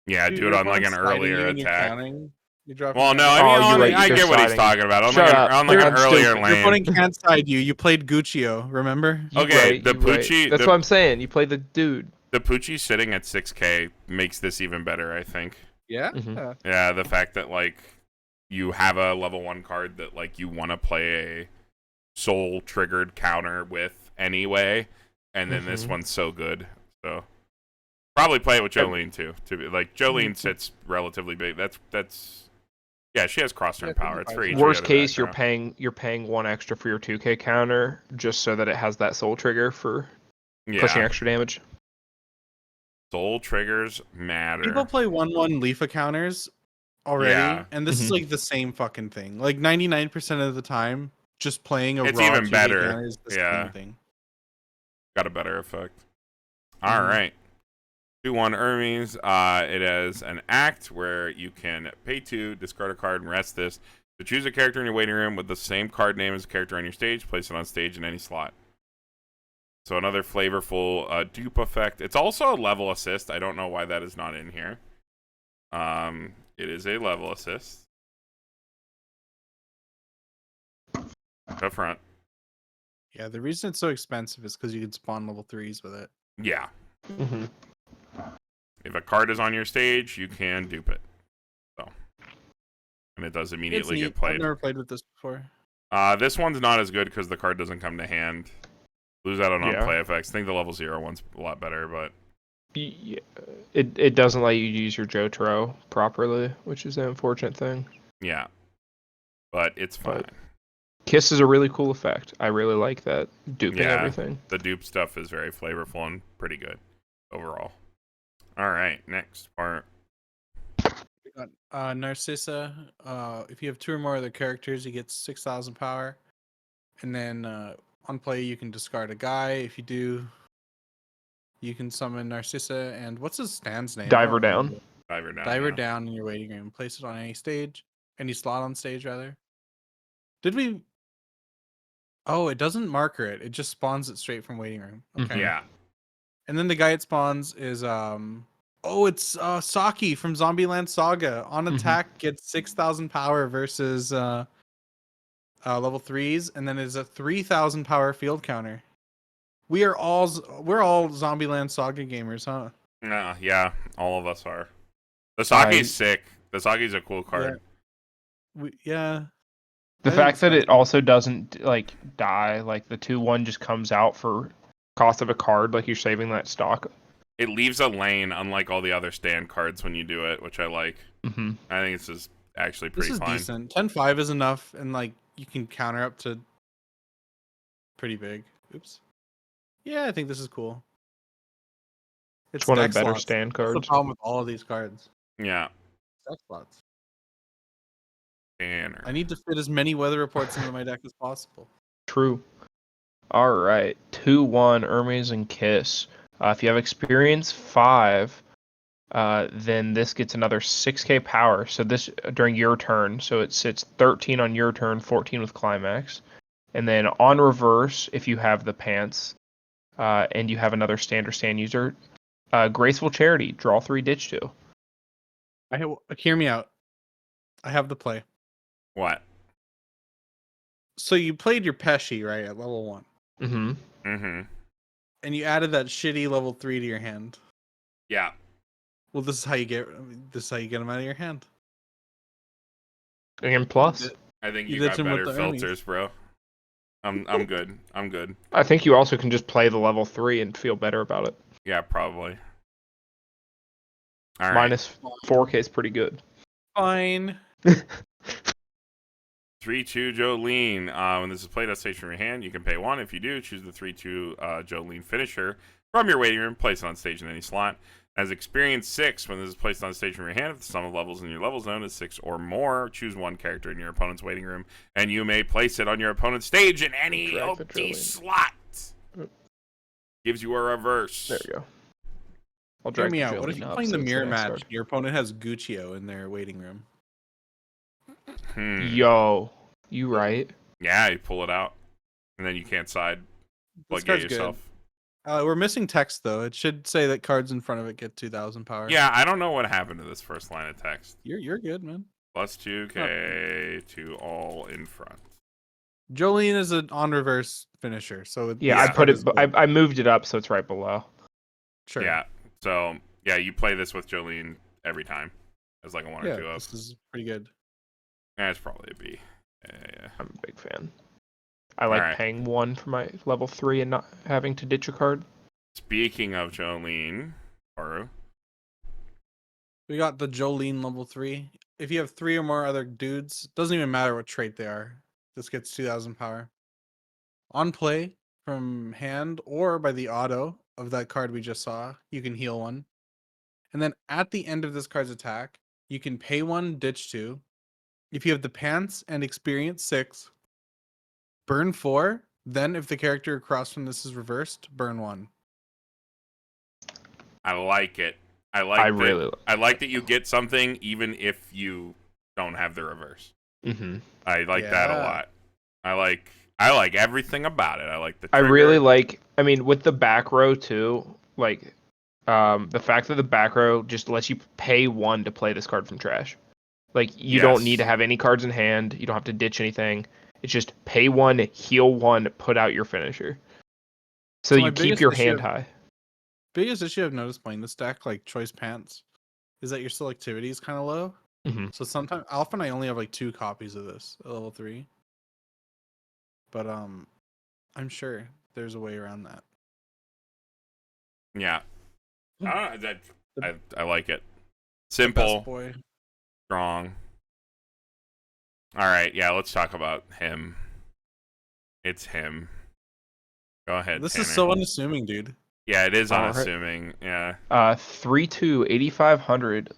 Yeah, Dude, do it your on like an opponent's sliding earlier you and you're attack. counting. You're dropping Well, no, counter. I mean, Oh, you're right, I they're get what he's siding. talking about. On Shut like, up. on like an I'm earlier stupid. Your lane. opponent can't side you. You played Guccio, remember? You Okay, right, the you right. Poochie- That's the- what I'm saying. You play the dude. The Poochie sitting at 6k makes this even better, I think. Yeah. Mhm. Yeah, the fact that like you have a level 1 card that like you want to play a soul triggered counter with anyway, and then this Mhm. one's so good. So probably play it with Jolene too. To be like Jolene sits relatively big. That's yeah, she has cross turn Yeah, power. It's for each Worst other case, background. you're paying 1 extra for your 2K counter just so that it has that soul trigger for pushing Yeah, extra damage. soul triggers matter. People play 1/1 Leafa counters already, Yeah. and this is Mhm. like the same fucking thing. Like 99% of the time, just playing a It's raw even 2K better. counter is the Yeah. same thing. Got a better effect. All right. 2/1 Hermes. It has an act where you can pay 2, discard a card, and rest this. To choose a character in your waiting room with the same card name as a character on your stage, place it on stage in any slot. So another flavorful dupe effect. It's also a level assist. I don't know why that is not in here. It is a level assist. Up front. Yeah, the reason it's so expensive is because you can spawn level 3s with it. Yeah. Mm-hmm. If a card is on your stage, you can dupe it. So, and it does immediately get I've played. never played with this before. This one's not as good because the card doesn't come to hand. Lose out on Yeah. play effects. I think the level 0 one's a lot better, but Yeah, it doesn't let you use your Jojo properly, which is an unfortunate thing. yeah. But it's fine. But Kiss is a really cool effect. I really like that duping Yeah. everything. The dupe stuff is very flavorful and pretty good overall. All right, next part. We got Narcissa. If you have 2 or more other characters, you get 6,000 power. And then on play, you can discard a guy. If you do, you can summon Narcissa. And what's his stand's name? I Diver don't down. remember. Diver down. Diver yeah. down in your waiting room. Place it on any stage, any slot on stage, rather. Did we? Oh, it doesn't marker it. It just spawns it straight from waiting room. Okay. Mhm. Yeah. And then the guy it spawns is it's Saki from Zombieland Saga. On Mhm. attack, gets 6,000 power versus level 3s, and then is a 3,000 power field counter. We're all Zombieland Saga gamers, huh? Yeah, all of us are. The Saki's sick. The Saki's a cool card. Yeah. The I think fact it's that it fun. also doesn't like die, like the 2/1 just comes out for cost of a card, like you're saving that stock. It leaves a lane, unlike all the other stand cards when you do it, which I like. Mm-hmm. I think this is actually This pretty is fine. decent. 10-5 is enough, and like you can counter up to pretty big. Oops. Yeah, I think this is cool. It's one of deck the better slots. stand That's the cards. problem with all of these cards. Yeah. Deck slots. Banner. I need to fit as many weather reports into my deck as possible. True. All right, 2/1 Hermes and Kiss. If you have experience 5, then this gets another 6k power. So this during your turn. So it sits 13 on your turn, 14 with climax. And then on reverse, if you have the pants, and you have another stand user, Graceful Charity, draw 3, ditch 2. Hear me out. I have the play. What? So you played your Pesci, right, at level 1. Mm-hmm. Mm-hmm. And you added that shitty level 3 to your hand. Yeah. Well, this is how you get them out of your hand. And plus, I think You you ditch got him with better the earnings. filters, bro. I'm good. I'm good. I think you also can just play the level 3 and feel better about it. Yeah, probably. All right. Minus 4k is pretty good. Fine. 3-2 Jolene. When this is played at station from your hand, you can pay 1. If you do, choose the 3-2 Jolene finisher from your waiting room. Place it on stage in any slot. As experience 6, when this is placed on stage from your hand, if the sum of levels in your level zone is 6 or more, choose one character in your opponent's waiting room, and you may place it on your opponent's stage in any empty slot. Gives you a reverse. There we go. I'll Hear drag me the out. What if Jolene you're up playing so the it's mirror next match? card. Your opponent has Guccio in their waiting room. Yo, you right? Yeah, you pull it out, and then you can't side This plug card's it yourself. good. We're missing text though. It should say that cards in front of it get 2,000 power. Yeah, I don't know what happened to this first line of text. You're good, man. Plus 2k to all in front. Jolene is an on reverse finisher, so Yeah, this I put card it. is good. I moved it up so it's right below. Sure. Yeah. So yeah, you play this with Jolene every time as like a 1 or 2 up. This is pretty good. That's probably a B. Yeah. I'm a big fan. I like Alright. paying 1 for my level 3 and not having to ditch a card. Speaking of Jolene, Paru. We got the Jolene level 3. If you have 3 or more other dudes, doesn't even matter what trait they are. This gets 2,000 power. On play from hand or by the auto of that card we just saw, you can heal 1. And then at the end of this card's attack, you can pay 1, ditch 2. If you have the pants and experience 6, burn 4. Then if the character across from this is reversed, burn 1. I like it. I like that you get something even if you don't have the reverse. Mm-hmm. I like that a lot. I like everything about it. I like the I trigger. really like. I mean, with the back row too, like the fact that the back row just lets you pay 1 to play this card from trash. Like you don't need to have any cards in hand. You don't have to ditch anything. It's just pay 1, heal 1, put out your finisher. So you keep your hand high. Biggest issue I've noticed playing this deck, like choice pants, is that your selectivity is kind of low. Mm-hmm. So often I only have like 2 copies of this at level 3. But I'm sure there's a way around that. Yeah. I like it. Best Simple, boy. strong. All right, yeah, let's talk about him. It's him. Go ahead, This Tanner. is so unassuming, dude. Yeah, it is All right. unassuming. Yeah. 3/2, 8,500.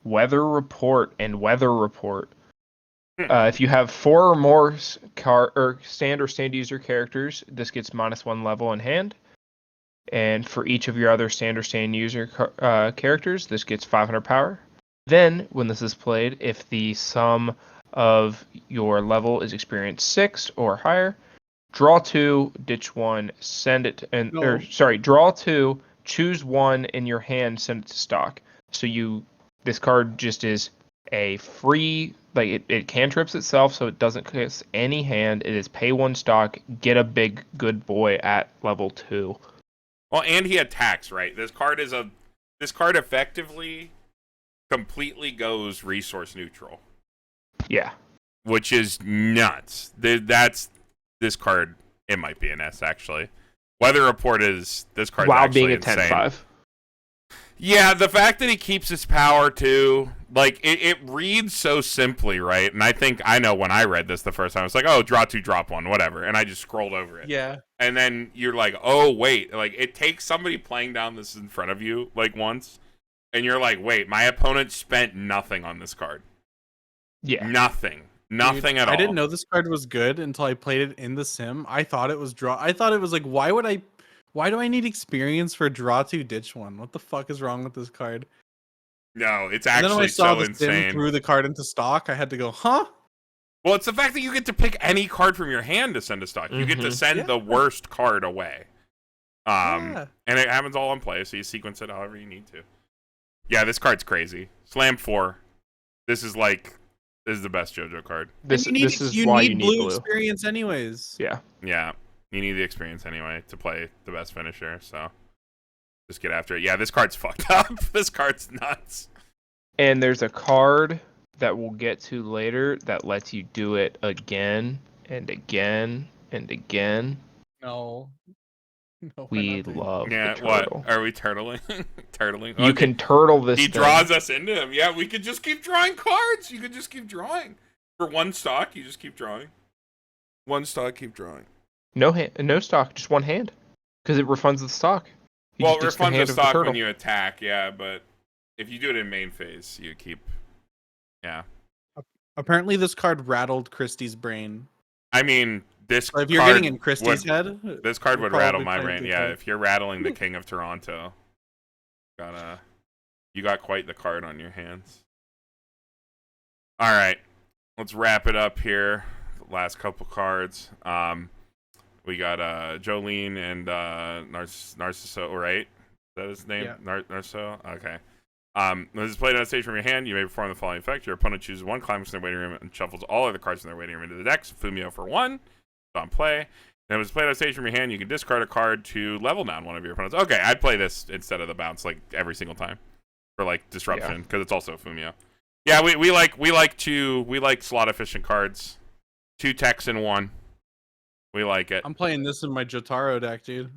Weather report and weather report. If you have 4 or more stand user characters, this gets -1 level in hand. And for each of your other stand user characters, this gets 500 power. Then, when this is played, if the sum of your level is experience 6 or higher, draw 2, ditch 1, send it, draw 2, choose 1 in your hand, send it to stock. So this card just is a free, like it cantrips itself, so it doesn't cost any hand. It is pay 1 stock, get a big good boy at level 2. Well, and he attacks, right? This card effectively completely goes resource neutral. Yeah. Which is nuts. That's this card. It might be an S actually. Weather report is this card. While actually being a insane. 10/5. Yeah, the fact that he keeps his power too, like it reads so simply, right? And I know when I read this the first time, it's like, oh, draw 2, drop 1, whatever, and I just scrolled over it. Yeah. And then you're like, oh wait, like it takes somebody playing down this in front of you like once, and you're like, wait, my opponent spent nothing on this card. Yeah. Nothing at all. I didn't know this card was good until I played it in the sim. I thought it was like, why do I need experience for draw 2, ditch 1? What the fuck is wrong with this card? No, it's And then when I actually saw so the sim insane. threw the card into stock, I had to go, huh? Well, it's the fact that you get to pick any card from your hand to send to stock. You get to send Yeah. the worst card away. Yeah. And it happens all in play, so you sequence it however you need to. Yeah, this card's crazy. Slam 4. This is the best JoJo card. This And is you why need you need blue blue. experience anyways. Yeah. Yeah, you need the experience anyway to play the best finisher, so just get after it. Yeah, this card's fucked up. This card's nuts. And there's a card that we'll get to later that lets you do it again and again and again. No. No, we're We not doing love Yeah, the what? turtle. Are we turtling? Turtling? You can turtle this He thing. draws us into him. Yeah, we could just keep drawing cards. You could just keep drawing. For one stock, you just keep drawing. One stock, keep drawing. No stock, just one hand. Because it refunds the stock. You Well, it just ditch the refunds hand the of the stock turtle. when you attack, yeah, but if you do it in main phase, you keep... Yeah. Apparently this card rattled Christie's brain. I mean, this So if you're card getting in Christie's head, this card you're would rattle probably my playing brain. good Yeah, card. if you're rattling the King of Toronto, you got quite the card on your hands. All right, let's wrap it up here. The last couple cards. We got Jolene and Narciso, right? Is that his name? Yeah. Narciso? Okay. When this is played on stage from your hand, you may perform the following effect. Your opponent chooses one climax in their waiting room and shuffles all other cards in their waiting room into the deck. So Fumio for 1. It's on play. Then when it's played on stage from your hand, you can discard a card to level down one of your opponents. Okay, I'd play this instead of the bounce like every single time for like disruption because it's also Fumio. Yeah, we like slot efficient cards. 2 techs in 1. We like it. I'm playing this in my Jotaro deck, dude.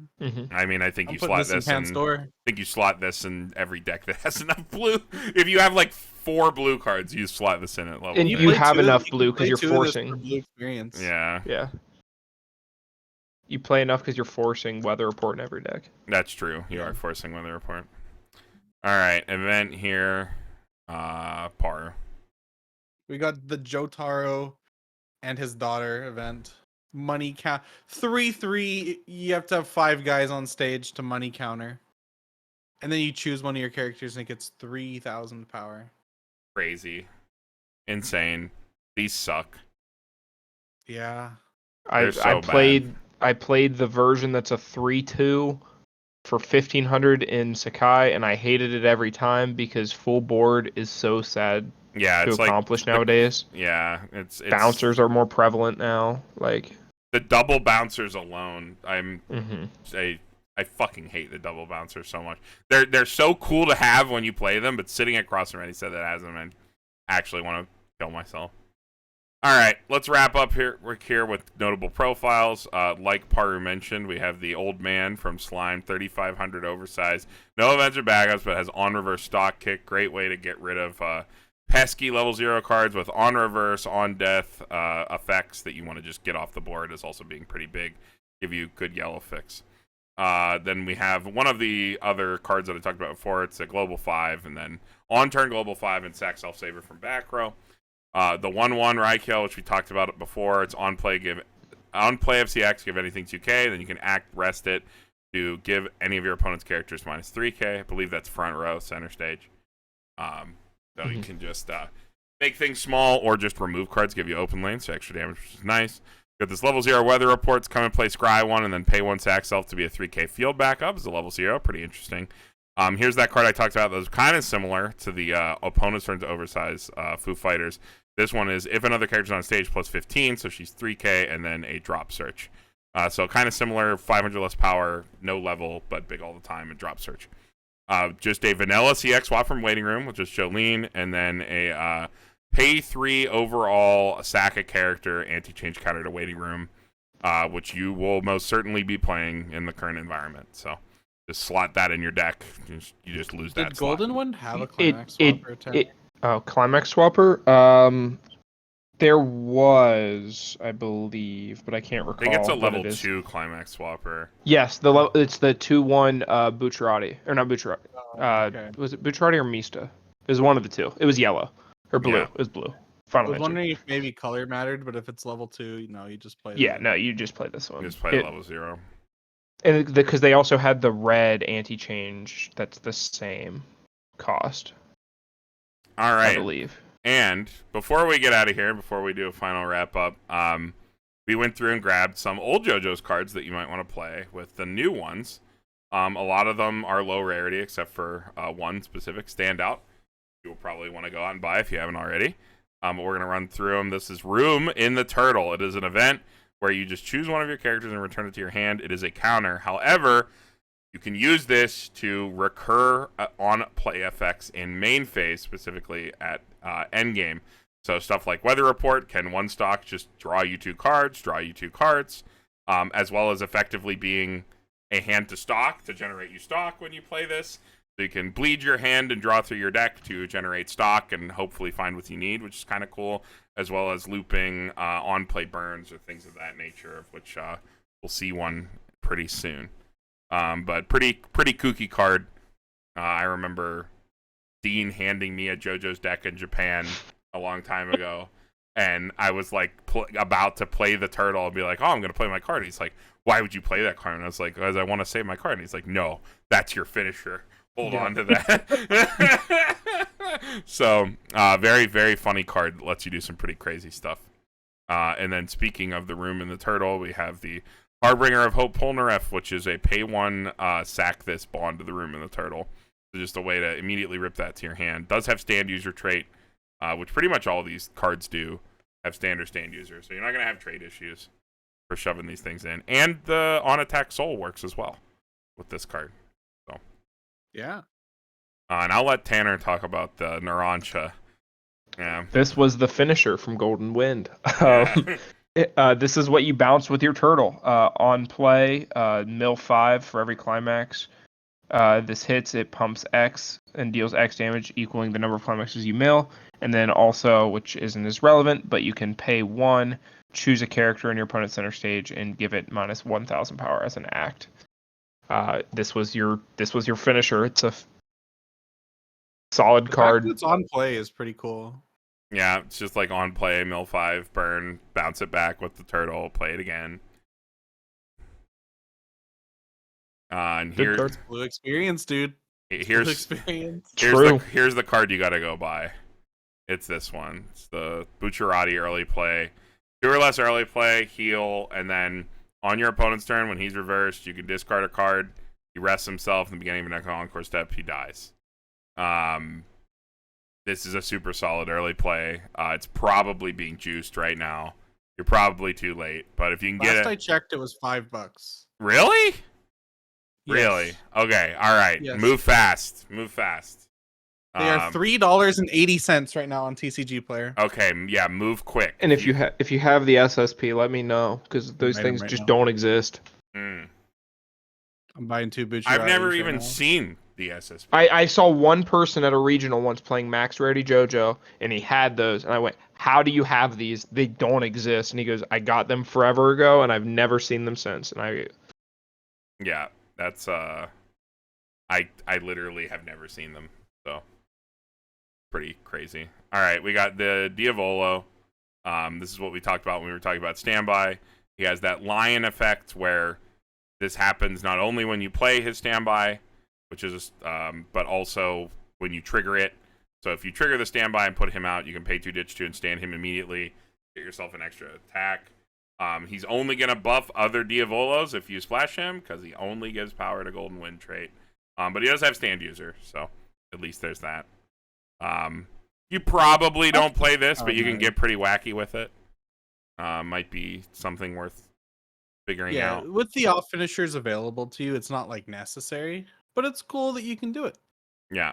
I mean, I think I'm you putting slot this in this in. Pan's I think you slot this in every deck that has enough blue. If you have like 4 blue cards, you slot this in at level. And 10. you have play two- enough you can blue 'cause play you're 2 of this forcing. for blue experience. Yeah, Yeah. You play enough because you're forcing Weather Report in every deck. that's true. You are forcing weather report. All right, event here. Paru. We got the Jotaro and his daughter event. Money count 3/3. You have to have 5 guys on stage to money counter, and then you choose one of your characters and it gets 3,000 power. Crazy, insane. These suck. Yeah, They're so I played the version that's a 3/2 for 1,500 in Sakai, and I hated it every time because full board is so sad Yeah, to it's like accomplish nowadays. yeah, it's Bouncers are more prevalent now. Like the double bouncers alone. mhm. I fucking hate the double bouncers so much. They're so cool to have when you play them, but sitting across from any set that has them, I actually want to kill myself. All right, let's wrap up here. We're here with notable profiles. Like Paru mentioned, we have the old man from Slime, 3,500 oversized. No events or backups, but has on reverse stock kick. Great way to get rid of pesky level 0 cards with on reverse, on death effects that you want to just get off the board as also being pretty big. Give you good yellow fix. Then we have one of the other cards that I talked about before. It's a Global 5, and then on turn Global 5 and sack Self Saver from back row. The 1/1 Raikel, which we talked about it before. It's on play FCX, give anything 2k, then you can rest it to give any of your opponent's characters minus 3k. I believe that's front row, center stage. So you can just make things small or just remove cards, give you open lanes, so extra damage, which is nice. Got this level 0 weather reports, come and play Scry 1 and then pay 1 sack self to be a 3k field backup is a level 0, pretty interesting. Here's that card I talked about that was kind of similar to the opponent's turn to oversize Foo Fighters. This one is if another character's on stage plus 15, so she's 3k and then a drop search. So kind of similar, 500 less power, no level, but big all the time, and drop search. Just a vanilla CX swap from Waiting Room, which is Jolene, and then a pay 3 overall sack a character anti-change counter to Waiting Room, which you will most certainly be playing in the current environment. So just slot that in your deck. You just lose that did slot. Golden One have a climax swapper attack? Climax Swapper? There was, I believe, but I can't recall. I think it's a what level it is. 2 Climax Swapper. Yes, it's the 2/1 Bucciarati. Or not Bucciarati. Okay. Was it Bucciarati or Mista? It was one of the two. It was yellow. Or blue. Yeah. It was blue. I Final was answer. wondering if maybe color mattered, but if it's level 2, you just play. Yeah, the... no, you just play this one. You just play level 0. And because they also had the red anti-change that's the same cost. All I right. believe. And before we get out of here, before we do a final wrap up, we went through and grabbed some old JoJo's cards that you might want to play with the new ones. A lot of them are low rarity, except for one specific standout. You'll probably want to go out and buy if you haven't already. But we're going to run through them. This is Room in the Turtle. It is an event where you just choose one of your characters and return it to your hand. It is a counter. However, you can use this to recur on play effects in main phase, specifically at endgame. So stuff like Weather Report can one stock just draw you 2 cards, as well as effectively being a hand to stock to generate you stock when you play this. So you can bleed your hand and draw through your deck to generate stock and hopefully find what you need, which is kind of cool, as well as looping on-play burns or things of that nature, of which we'll see one pretty soon. But pretty kooky card. I remember Dean handing me a JoJo's deck in Japan a long time ago, and I was like about to play the turtle and be like, oh, I'm going to play my card. And he's like, why would you play that card? And I was like, because I want to save my card. And he's like, no, that's your finisher. Hold on to that. So, very, very funny card that lets you do some pretty crazy stuff. And then speaking of the Room in the Turtle, we have the Harbinger of Hope Polnareff, which is a pay 1 sack this bond to the Room in the Turtle. So just a way to immediately rip that to your hand. Does have stand user trait, which pretty much all these cards do have standard stand user. So you're not going to have trade issues for shoving these things in. And the on attack soul works as well with this card. So Yeah. and I'll let Tanner talk about the Narancha. Yeah. This was the finisher from Golden Wind. Yeah. This is what you bounce with your turtle. On play, mill 5 for every climax. This hits, it pumps X and deals X damage, equaling the number of climaxes you mill. And then also, which isn't as relevant, but you can pay 1, choose a character in your opponent's center stage, and give it minus 1,000 power as an act. This was your finisher. It's a solid card. It's on play is pretty cool. Yeah, it's just like on play, mill 5, burn, bounce it back with the turtle, play it again. And Good cards, blue experience, dude. Blue experience. Here's the card you gotta go buy. It's this one. It's the Bucciarati early play. 2 or less early play, heal, and then on your opponent's turn, when he's reversed, you can discard a card. He rests himself in the beginning of an encore step. He dies. This is a super solid early play. It's probably being juiced right now. You're probably too late, but if you can get it. Last I checked, it was $5. Really? Yes. Really? Okay. All right. Yes. Move fast. They are $3.80 right now on TCG Player. Okay. Yeah. Move quick. And if you have the SSP, let me know, because those things just don't exist. Mm. I'm buying 2 Bucciaratis. I've never even seen the SSP. I saw one person at a regional once playing Max Rarity JoJo, and he had those, and I went, how do you have these? They don't exist. And he goes, I got them forever ago, and I've never seen them since. And Yeah, that's I literally have never seen them, so pretty crazy. All right, we got the Diavolo. This is what we talked about when we were talking about standby. He has that lion effect where this happens not only when you play his standby, which is but also when you trigger it. So if you trigger the standby and put him out, you can pay 2 ditch 2 and stand him immediately. Get yourself an extra attack. He's only going to buff other Diavolos if you splash him, because he only gives power to Golden Wind trait. But he does have stand user, so at least there's that. You probably don't play this, but you can get pretty wacky with it. Might be something worth figuring out. With the off finishers available to you, it's not like necessary, but it's cool that you can do it. Yeah.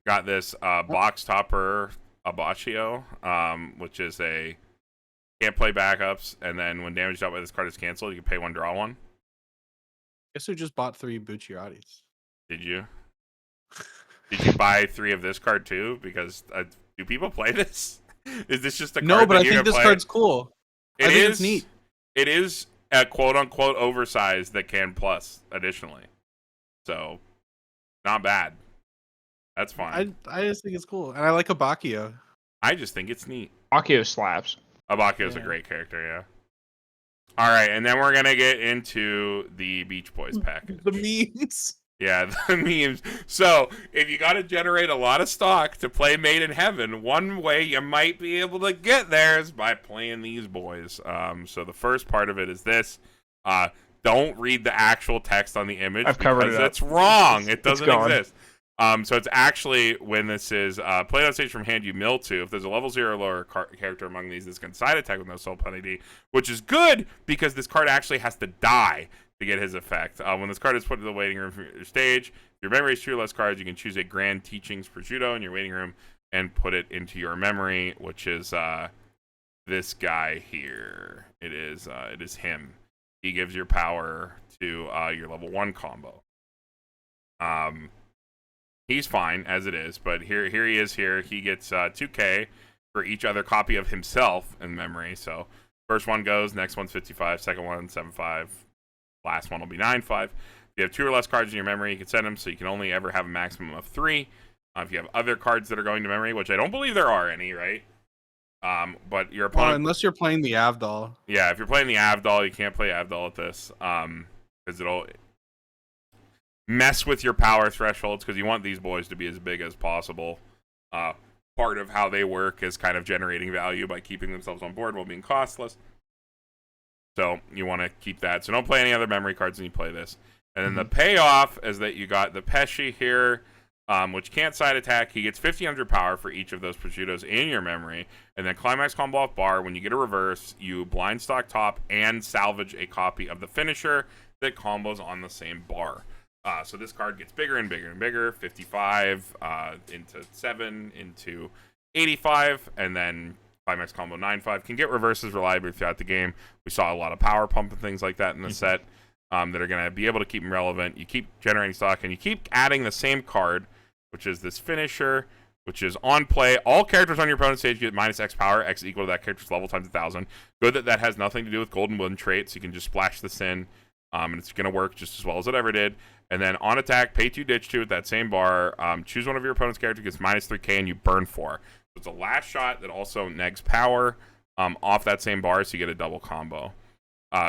Got this box topper Abaccio, which is a can't play backups, and then when damage dealt by this card is canceled, you can pay 1, draw 1. Guess who just bought 3 Bucciaratis? Did you? Did you buy 3 of this card too? Because do people play this? Is this just a card? No, but that I you're think gonna this play? card's cool. I think it's neat. It is a quote unquote oversized that can plus additionally, so not bad. That's fine. I just think it's cool, and I like Abaccio. I just think it's neat. Abaccio slaps. Abaccio's a great character, yeah. All right, and then we're gonna get into the Beach Boys package. The memes. Yeah, the memes. So, if you got to generate a lot of stock to play Made in Heaven, one way you might be able to get there is by playing these boys. So the first part of it is this. Don't read the actual text on the image I've covered because it up. it's wrong. It It's doesn't gone. exist. So it's actually when this is played on stage from hand you mill to. If there's a level 0 or lower character among these, this can side attack with no soul penalty, which is good because this card actually has to die to get his effect. When this card is put in the waiting room from your stage, if your memory is 2 or less cards, you can choose a Grand Teachings Prosciutto in your waiting room and put it into your memory, which is this guy here. It is him. He gives your power to your level 1 combo. He's fine as it is, but here he is here. He gets 2k for each other copy of himself in memory. So first one goes, next one's 55, second one 75. Last one will be 9-5. If you have 2 or less cards in your memory, you can send them, so you can only ever have a maximum of 3. If you have other cards that are going to memory, which I don't believe there are any, right? But your opponent... unless you're playing the Avdol. Yeah, if you're playing the Avdol, you can't play Avdol at this. Because it'll mess with your power thresholds, because you want these boys to be as big as possible. Part of how they work is kind of generating value by keeping themselves on board while being costless. So you want to keep that. So don't play any other memory cards when you play this. And then the payoff is that you got the Pesci here, which can't side attack. He gets 1500 power for each of those prosciuttos in your memory. And then climax combo off bar. When you get a reverse, you blind stock top and salvage a copy of the finisher that combos on the same bar. So this card gets bigger and bigger and bigger. 55 into 7 into 85, and then climax combo 9-5 can get reverses reliably throughout the game. We saw a lot of power pump and things like that in the set that are going to be able to keep them relevant. You keep generating stock, and you keep adding the same card, which is this finisher, which is on play. All characters on your opponent's stage get minus X power. X is equal to that character's level times 1,000. Good that has nothing to do with Golden Wind traits. You can just splash this in, and it's going to work just as well as it ever did. And then on attack, pay 2, ditch 2 at that same bar. Choose one of your opponent's characters, gets minus 3k, and you burn 4. So it's a last shot that also negs power off that same bar, so you get a double combo.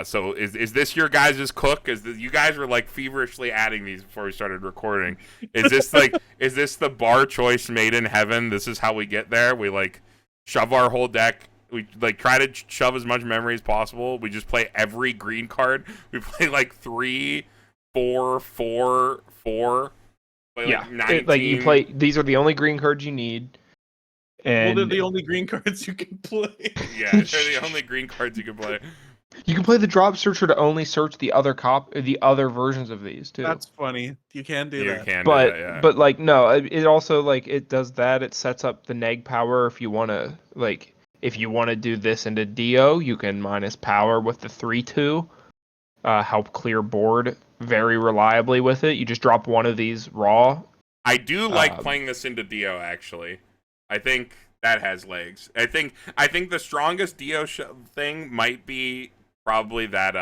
So is this your guys' cook? You guys were like feverishly adding these before we started recording. Is this the bar choice made in heaven? This is how we get there. We like shove our whole deck. We like try to shove as much memory as possible. We just play every green card. We play like 3, 4, 4, 4. Play like 19. Like you play. These are the only green cards you need. And Well, they're the only green cards you can play. Yeah, they're the only green cards you can play. You can play the drop searcher to only search the other versions of these too. That's funny. You can do that. But like no, it also like it does that. It sets up the neg power if you want to do this into Dio, you can minus power with the 3/2. Help clear board very reliably with it. You just drop one of these raw. I do like playing this into Dio actually. I think that has legs. I think the strongest Dio thing might be probably that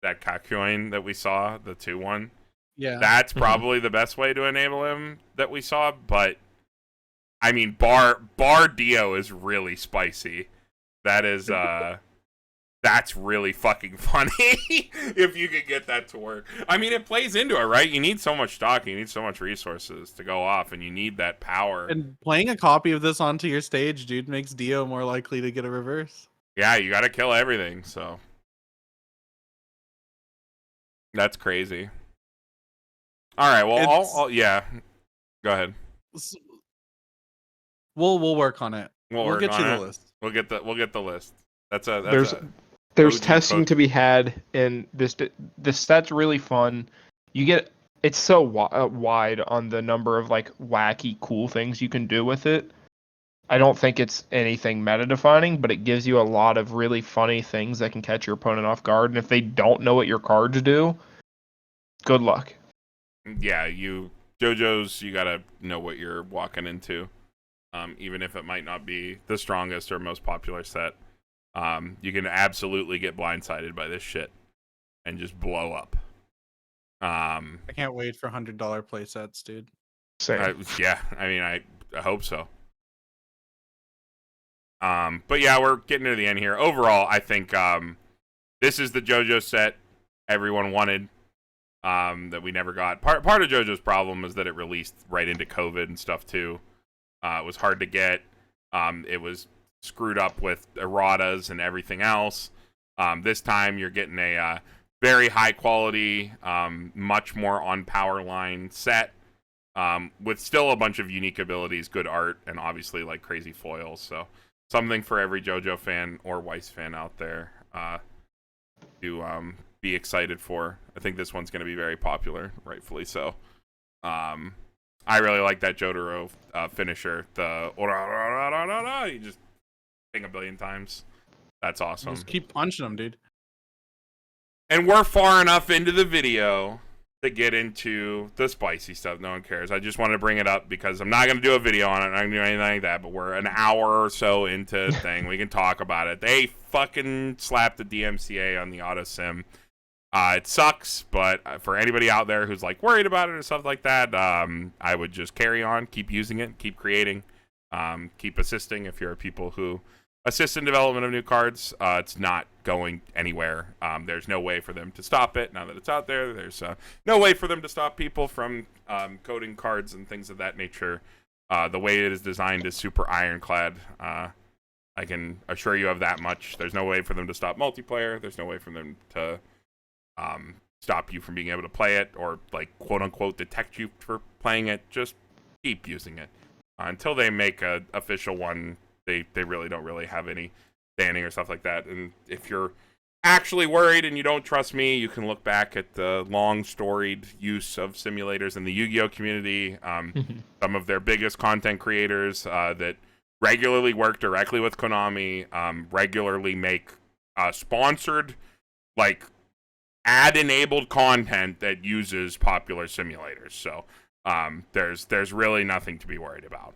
Kakyoin that we saw, the 2-1. Yeah. That's probably the best way to enable him that we saw, but I mean bar Dio is really spicy. That is that's really fucking funny if you could get that to work. I mean, it plays into it, right? You need so much stock, you need so much resources to go off, and you need that power. And playing a copy of this onto your stage, dude, makes Dio more likely to get a reverse. Yeah, you gotta kill everything, so. That's crazy. Alright, well, yeah. Go ahead. We'll work on it. We'll get you the list. We'll get the list. There's testing to be had, and this set's really fun. It's so wide on the number of like wacky cool things you can do with it. I don't think it's anything meta defining, but it gives you a lot of really funny things that can catch your opponent off guard. And if they don't know what your cards do, good luck. Yeah, JoJo's, you gotta know what you're walking into, even if it might not be the strongest or most popular set. You can absolutely get blindsided by this shit and just blow up. I can't wait for $100 playsets, dude. Yeah, I mean, I hope so. But yeah, we're getting to the end here. Overall, I think this is the JoJo set everyone wanted. that we never got. Part of JoJo's problem is that it released right into COVID and stuff too. It was hard to get. It was screwed up with erratas and everything else. This time you're getting a very high quality, much more on power line set, with still a bunch of unique abilities, good art, and obviously like crazy foils. So something for every JoJo fan or Weiss fan out there to be excited for. I think this one's going to be very popular, rightfully so. I really like that Jotaro finisher. The you just think a billion times. That's awesome. Just keep punching them, dude. And we're far enough into the video to get into the spicy stuff. No one cares. I just wanted to bring it up because I'm not going to do a video on it. I'm not going to do anything like that. But we're an hour or so into the thing. We can talk about it. They fucking slapped the DMCA on the auto sim. It sucks, but for anybody out there who's like worried about it or stuff like that, I would just carry on, keep using it, keep creating, keep assisting. If you're people who assist in development of new cards, it's not going anywhere. There's no way for them to stop it now that it's out there. There's no way for them to stop people from coding cards and things of that nature. The way it is designed is super ironclad. I can assure you of that much. There's no way for them to stop multiplayer. There's no way for them to stop you from being able to play it or like quote unquote detect you for playing it. Just keep using it until they make a official one. They really don't really have any standing or stuff like that. And if you're actually worried and you don't trust me, you can look back at the long storied use of simulators in the Yu-Gi-Oh community. Some of their biggest content creators that regularly work directly with Konami, regularly make sponsored like ad-enabled content that uses popular simulators. So there's really nothing to be worried about.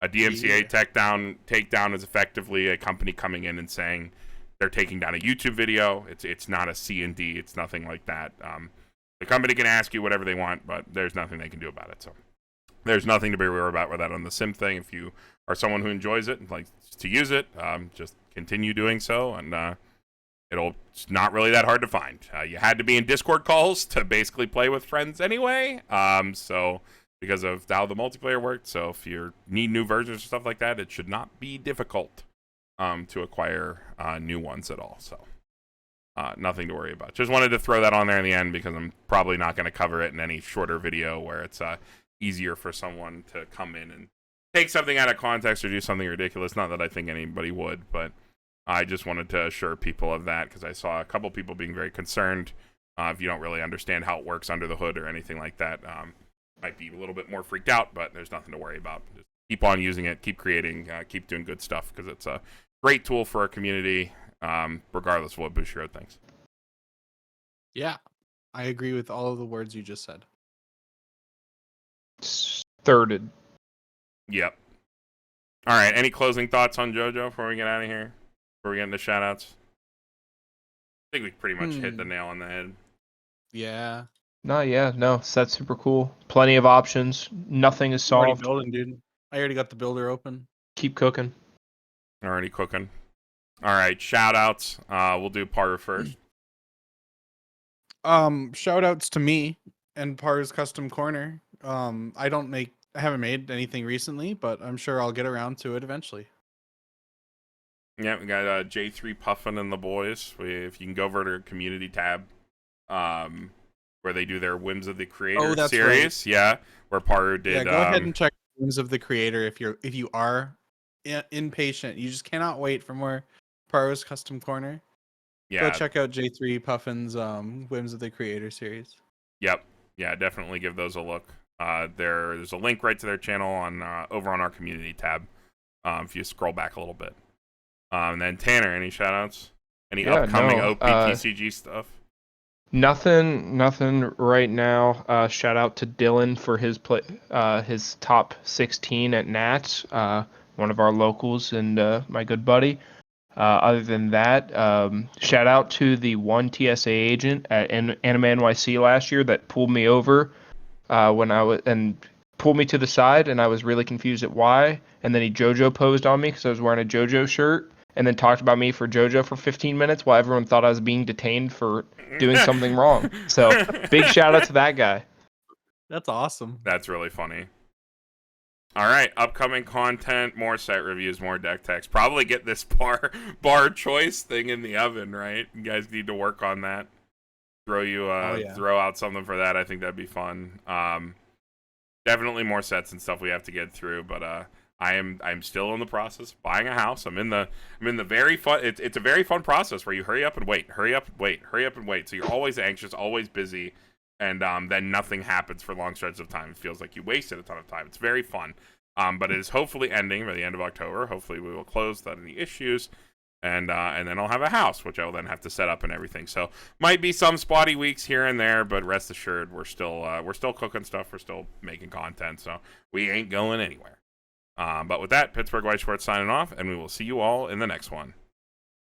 A DMCA takedown is effectively a company coming in and saying they're taking down a YouTube video. It's not a C&D. It's nothing like that. The company can ask you whatever they want, but there's nothing they can do about it. So there's nothing to be worried about with that on the sim thing. If you are someone who enjoys it and likes to use it, just continue doing so, and it's not really that hard to find. You had to be in Discord calls to basically play with friends anyway. So because of how the multiplayer worked. So if you need new versions or stuff like that, it should not be difficult to acquire new ones at all. So nothing to worry about. Just wanted to throw that on there in the end because I'm probably not going to cover it in any shorter video where it's easier for someone to come in and take something out of context or do something ridiculous. Not that I think anybody would, but I just wanted to assure people of that because I saw a couple people being very concerned. If you don't really understand how it works under the hood or anything like that, might be a little bit more freaked out, but there's nothing to worry about. Just keep on using it, keep creating, keep doing good stuff because it's a great tool for our community, regardless of what Bushiro thinks. Yeah, I agree with all of the words you just said. Thirded. Yep. All right, any closing thoughts on JoJo before we get out of here? Before we get into shoutouts? I think we pretty much hit the nail on the head. Yeah. No, set's super cool. Plenty of options. Nothing is Already solved. building, dude. I already got the builder open. Keep cooking. Already cooking. All right, shoutouts. We'll do Paru first. Shout outs to me and Paru's Custom Corner. I haven't made anything recently, but I'm sure I'll get around to it eventually. Yeah, we got J3 Puffin and the boys. If you can go over to their community tab, where they do their Whims of the Creator series. Right. Yeah, where Paru did. Yeah, go ahead and check Whims of the Creator if you are impatient. You just cannot wait for more Paru's Custom Corner. Yeah. Go check out J3 Puffin's Whims of the Creator series. Yep. Yeah, definitely give those a look. There's a link right to their channel on over on our community tab. If you scroll back a little bit. And then Tanner, any shoutouts? Any upcoming OPTCG stuff? Nothing right now. Shout out to Dylan for his top 16 at Nats, one of our locals and my good buddy. Other than that, shout out to the one TSA agent at Anime NYC last year that pulled me over and pulled me to the side, and I was really confused at why. And then he Jojo posed on me because I was wearing a Jojo shirt, and then talked about me for Jojo for 15 minutes while everyone thought I was being detained for doing something wrong. So big shout out to that guy. That's awesome. That's really funny. All right, upcoming content, more set reviews, more deck text. Probably get this bar choice thing in the oven, right? You guys need to work on that. Throw out something for that. I think that'd be fun. Definitely more sets and stuff we have to get through, but I'm still in the process of buying a house. I'm in the very fun. It's a very fun process where you hurry up and wait. So you're always anxious, always busy. And then nothing happens for long stretches of time. It feels like you wasted a ton of time. It's very fun. But it is hopefully ending by the end of October. Hopefully we will close without any issues. And then I'll have a house, which I will then have to set up and everything. So might be some spotty weeks here and there, but rest assured we're still cooking stuff. We're still making content. So we ain't going anywhere. But with that, Pittsburgh Weiss Schwarz signing off, and we will see you all in the next one.